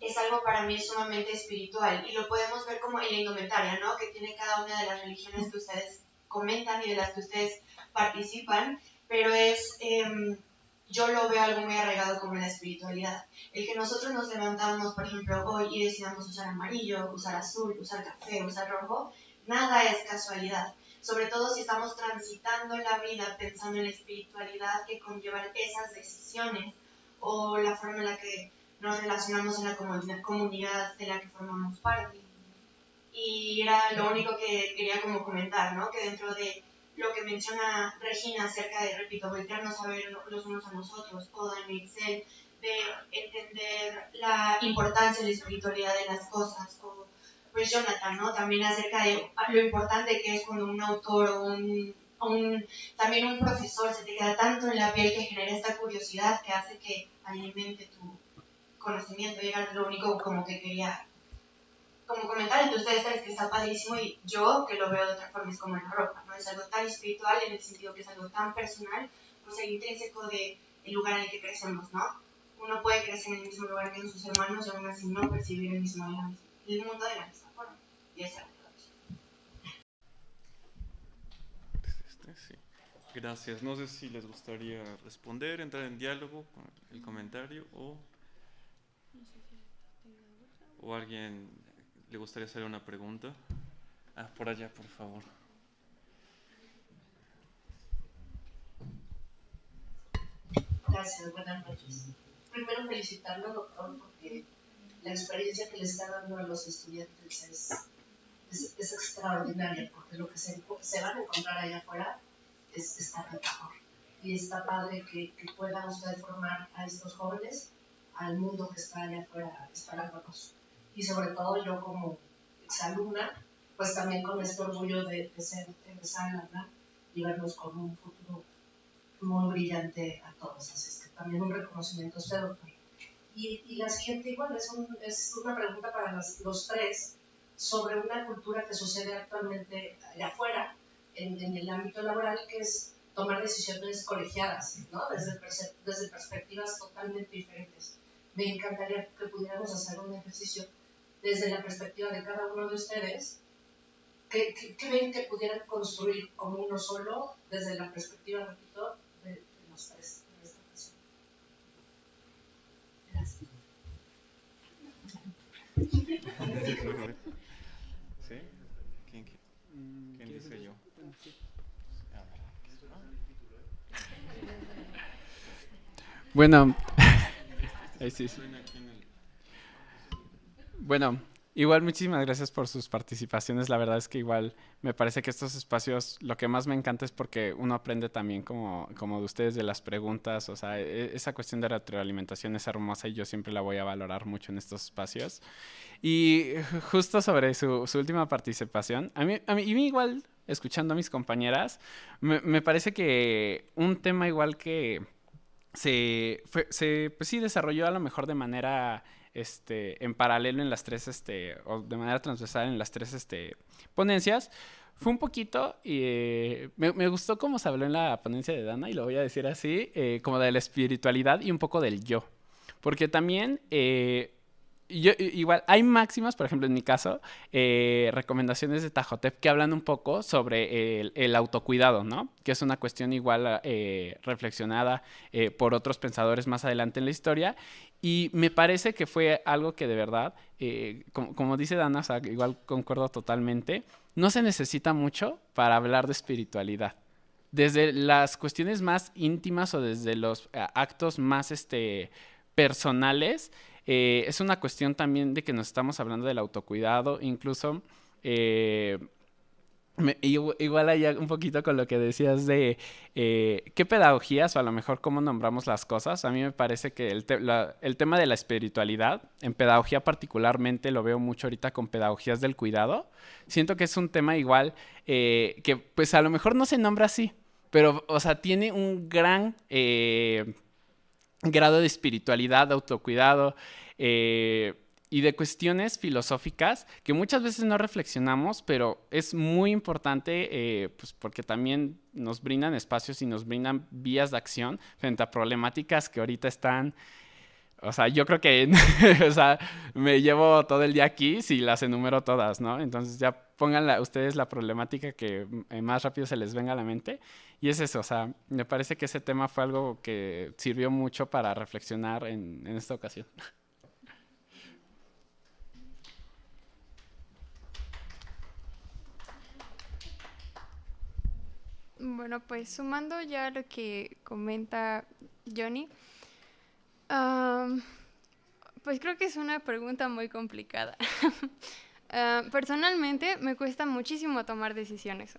Es algo para mí sumamente espiritual y lo podemos ver como en la indumentaria, ¿no? Que tiene cada una de las religiones que ustedes comentan y de las que ustedes participan, pero yo lo veo algo muy arraigado como en la espiritualidad. El que nosotros nos levantamos, por ejemplo, hoy y decidamos usar amarillo, usar azul, usar café, usar rojo, nada es casualidad. Sobre todo si estamos transitando la vida pensando en la espiritualidad que conllevan esas decisiones o la forma en la que nos relacionamos en la comunidad de la que formamos parte. Y era lo único que quería como comentar, ¿no? Que dentro de lo que menciona Regina acerca de, repito, voltearnos a ver los unos a nosotros, o Dani Excel, de entender la importancia de la espiritualidad de las cosas, o pues Jonathan, ¿no? También acerca de lo importante que es cuando un autor o también un profesor se te queda tanto en la piel que genera esta curiosidad que hace que alimente tu conocimiento, y era lo único como que quería como comentar entre ustedes tres, que está padrísimo, y yo que lo veo de otra forma es como en la ropa, ¿no? Es algo tan espiritual en el sentido que es algo tan personal, pues el intrínseco del lugar en el que crecemos, ¿no? Uno puede crecer en el mismo lugar que sus hermanos y aún así no percibir el mundo de la misma forma, y esa es la
Sí. Gracias. No sé si les gustaría responder, entrar en diálogo con el comentario o alguien le gustaría hacer una pregunta. Por allá, por favor.
Gracias, buenas noches. Primero felicitarlo, doctor, porque la experiencia que le está dando a los estudiantes es extraordinaria, porque lo que se van a encontrar allá afuera está mejor. Y está padre que pueda usted formar a estos jóvenes al mundo que está allá afuera esperándonos. Y sobre todo yo como exalumna, pues también con este orgullo de ser egresada en la UNAM y vernos con un futuro muy brillante a todos. Así es que también un reconocimiento a usted, doctor. Y la siguiente igual es una pregunta para los tres sobre una cultura que sucede actualmente allá afuera, en el ámbito laboral, que es tomar decisiones colegiadas, ¿no? Desde perspectivas totalmente diferentes. Me encantaría que pudiéramos hacer un ejercicio desde la perspectiva de cada uno de ustedes. ¿Qué ven que pudieran construir como uno solo desde la perspectiva, repito, de los tres en esta ocasión? Gracias.
¿Sí? ¿Quién dice yo?
Bueno, sí. Bueno, igual muchísimas gracias por sus participaciones. La verdad es que igual me parece que estos espacios, lo que más me encanta es porque uno aprende también como de ustedes de las preguntas. O sea, esa cuestión de retroalimentación es hermosa y yo siempre la voy a valorar mucho en estos espacios. Y justo sobre su última participación, a mí igual, escuchando a mis compañeras, me parece que un tema igual que pues sí desarrolló a lo mejor de manera en paralelo en las tres o de manera transversal en las tres ponencias, fue un poquito me gustó cómo se habló en la ponencia de Dana, y lo voy a decir así, como de la espiritualidad y un poco del yo, porque también igual hay máximas, por ejemplo en mi caso, recomendaciones de Tajotep que hablan un poco sobre el autocuidado, ¿no? Que es una cuestión igual reflexionada por otros pensadores más adelante en la historia, y me parece que fue algo que de verdad, como dice Dana, o sea, igual concuerdo totalmente, no se necesita mucho para hablar de espiritualidad. Desde las cuestiones más íntimas o desde los actos más personales, es una cuestión también de que nos estamos hablando del autocuidado, incluso igual hay un poquito con lo que decías de qué pedagogías o a lo mejor cómo nombramos las cosas. A mí me parece que el tema de la espiritualidad, en pedagogía particularmente lo veo mucho ahorita con pedagogías del cuidado. Siento que es un tema igual que pues a lo mejor no se nombra así, pero o sea, tiene un gran grado de espiritualidad, de autocuidado y de cuestiones filosóficas que muchas veces no reflexionamos, pero es muy importante pues porque también nos brindan espacios y nos brindan vías de acción frente a problemáticas que ahorita están. O sea, yo creo que o sea, me llevo todo el día aquí si las enumero todas, ¿no? Entonces ya pongan ustedes la problemática que más rápido se les venga a la mente. Y es eso, o sea, me parece que ese tema fue algo que sirvió mucho para reflexionar en esta ocasión.
Bueno, pues sumando ya lo que comenta Johnny, pues creo que es una pregunta muy complicada. Personalmente me cuesta muchísimo tomar decisiones.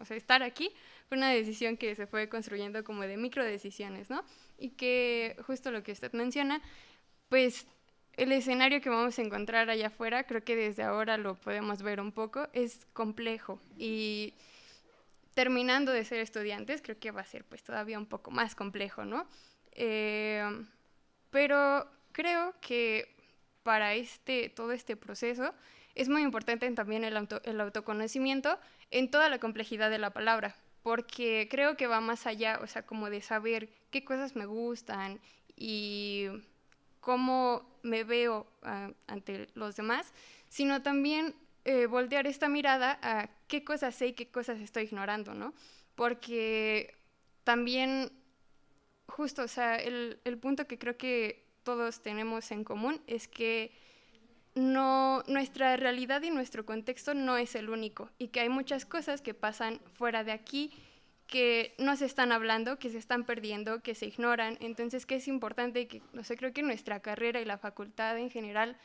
O sea, estar aquí fue una decisión que se fue construyendo como de micro decisiones, ¿no? Y que justo lo que usted menciona, pues el escenario que vamos a encontrar allá afuera, creo que desde ahora lo podemos ver un poco, es complejo. Y terminando de ser estudiantes, creo que va a ser pues todavía un poco más complejo, ¿no? Pero creo que para todo este proceso es muy importante también el autoconocimiento en toda la complejidad de la palabra, porque creo que va más allá, o sea, como de saber qué cosas me gustan y cómo me veo ante los demás, sino también voltear esta mirada a qué cosas sé y qué cosas estoy ignorando, ¿no? porque también, justo, o sea, el punto que creo que todos tenemos en común es que nuestra realidad y nuestro contexto no es el único, y que hay muchas cosas que pasan fuera de aquí que no se están hablando, que se están perdiendo, que se ignoran. Entonces, que es importante que, no sé, creo que nuestra carrera y la facultad en general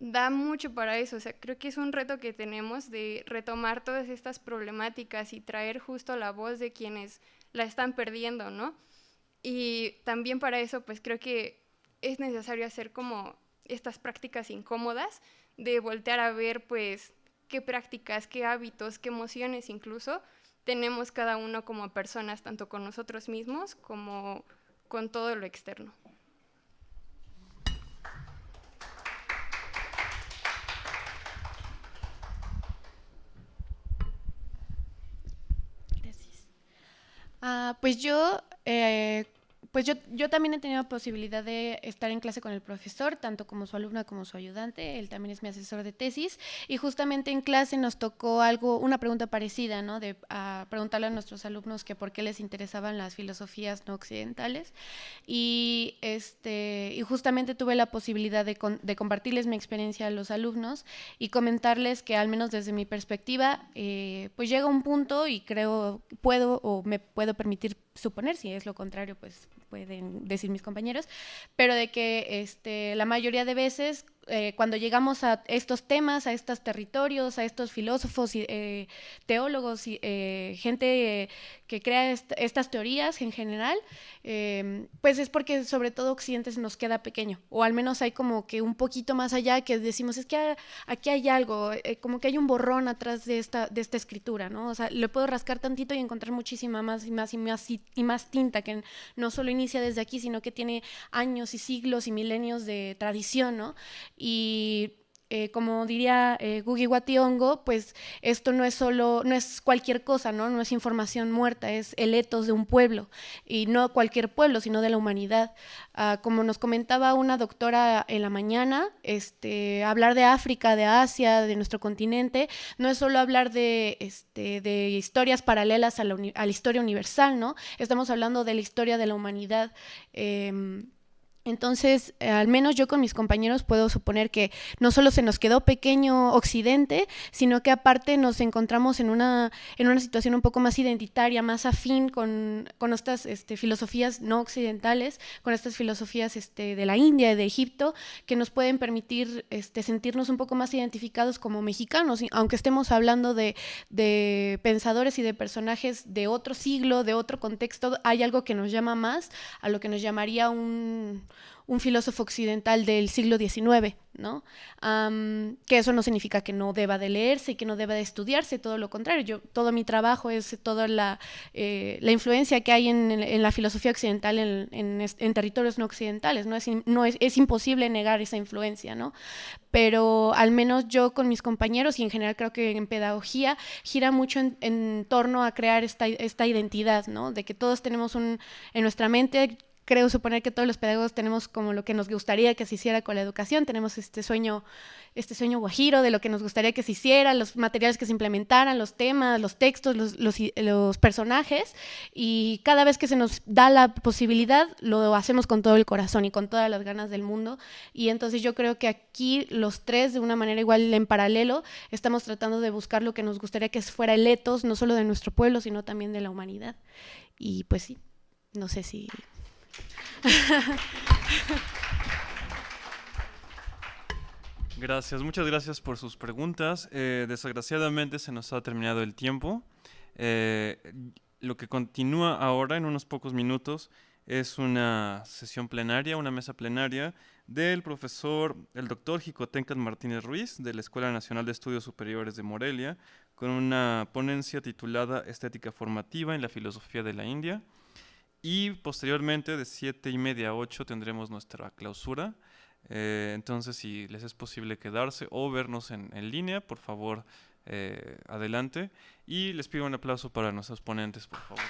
da mucho para eso. O sea, creo que es un reto que tenemos de retomar todas estas problemáticas y traer justo la voz de quienes la están perdiendo, ¿no? Y también para eso, pues creo que es necesario hacer como estas prácticas incómodas de voltear a ver, pues, qué prácticas, qué hábitos, qué emociones incluso tenemos cada uno como personas, tanto con nosotros mismos como con todo lo externo.
Gracias. Pues yo también he tenido posibilidad de estar en clase con el profesor, tanto como su alumna como su ayudante. Él también es mi asesor de tesis, y justamente en clase nos tocó una pregunta parecida, ¿no? De preguntarle a nuestros alumnos que por qué les interesaban las filosofías no occidentales, y justamente tuve la posibilidad de compartirles mi experiencia a los alumnos y comentarles que, al menos desde mi perspectiva, pues llega un punto, y creo me puedo permitir suponer, si es lo contrario, pues pueden decir mis compañeros, pero de que la mayoría de veces cuando llegamos a estos temas, a estos territorios, a estos filósofos, teólogos, gente que crea estas teorías en general, pues es porque sobre todo Occidente se nos queda pequeño, o al menos hay como que un poquito más allá que decimos, es que aquí hay algo, como que hay un borrón atrás de esta escritura, ¿no? O sea, le puedo rascar tantito y encontrar muchísima más y más tinta, que no solo inicia desde aquí, sino que tiene años y siglos y milenios de tradición, ¿no? Y como diría Ngugi wa Thiong'o, pues esto no es cualquier cosa, ¿no? No es información muerta, es el etos de un pueblo, y no cualquier pueblo, sino de la humanidad. Como nos comentaba una doctora en la mañana, hablar de África, de Asia, de nuestro continente, no es solo hablar de historias paralelas a la historia universal, ¿no? Estamos hablando de la historia de la humanidad. Entonces, al menos yo con mis compañeros puedo suponer que no solo se nos quedó pequeño Occidente, sino que aparte nos encontramos en una situación un poco más identitaria, más afín con estas filosofías no occidentales, con estas filosofías de la India y de Egipto, que nos pueden permitir sentirnos un poco más identificados como mexicanos, aunque estemos hablando de pensadores y de personajes de otro siglo, de otro contexto. Hay algo que nos llama más a lo que nos llamaría un filósofo occidental del siglo XIX, ¿no? Que eso no significa que no deba de leerse y que no deba de estudiarse, todo lo contrario. Todo mi trabajo es toda la influencia que hay en la filosofía occidental en territorios no occidentales, ¿no? Es imposible negar esa influencia, ¿no? Pero al menos yo con mis compañeros, y en general creo que en pedagogía, gira mucho en torno a crear esta identidad, ¿no? De que todos tenemos en nuestra mente. Creo suponer que todos los pedagogos tenemos como lo que nos gustaría que se hiciera con la educación, tenemos este sueño guajiro de lo que nos gustaría que se hiciera, los materiales que se implementaran, los temas, los textos, los personajes, y cada vez que se nos da la posibilidad lo hacemos con todo el corazón y con todas las ganas del mundo. Y entonces yo creo que aquí los tres, de una manera igual en paralelo, estamos tratando de buscar lo que nos gustaría que fuera el etos, no solo de nuestro pueblo, sino también de la humanidad. Y pues sí, no sé si...
Gracias, muchas gracias por sus preguntas. Desgraciadamente se nos ha terminado el tiempo. Lo que continúa ahora en unos pocos minutos es una sesión plenaria, una mesa plenaria del profesor, el doctor Jicotencatl Martínez Ruiz, de la Escuela Nacional de Estudios Superiores de Morelia, con una ponencia titulada Estética Formativa en la Filosofía de la India. Y posteriormente, de 7:30 a 8, tendremos nuestra clausura. Entonces, si les es posible quedarse o vernos en línea, por favor, adelante. Y les pido un aplauso para nuestros ponentes, por favor.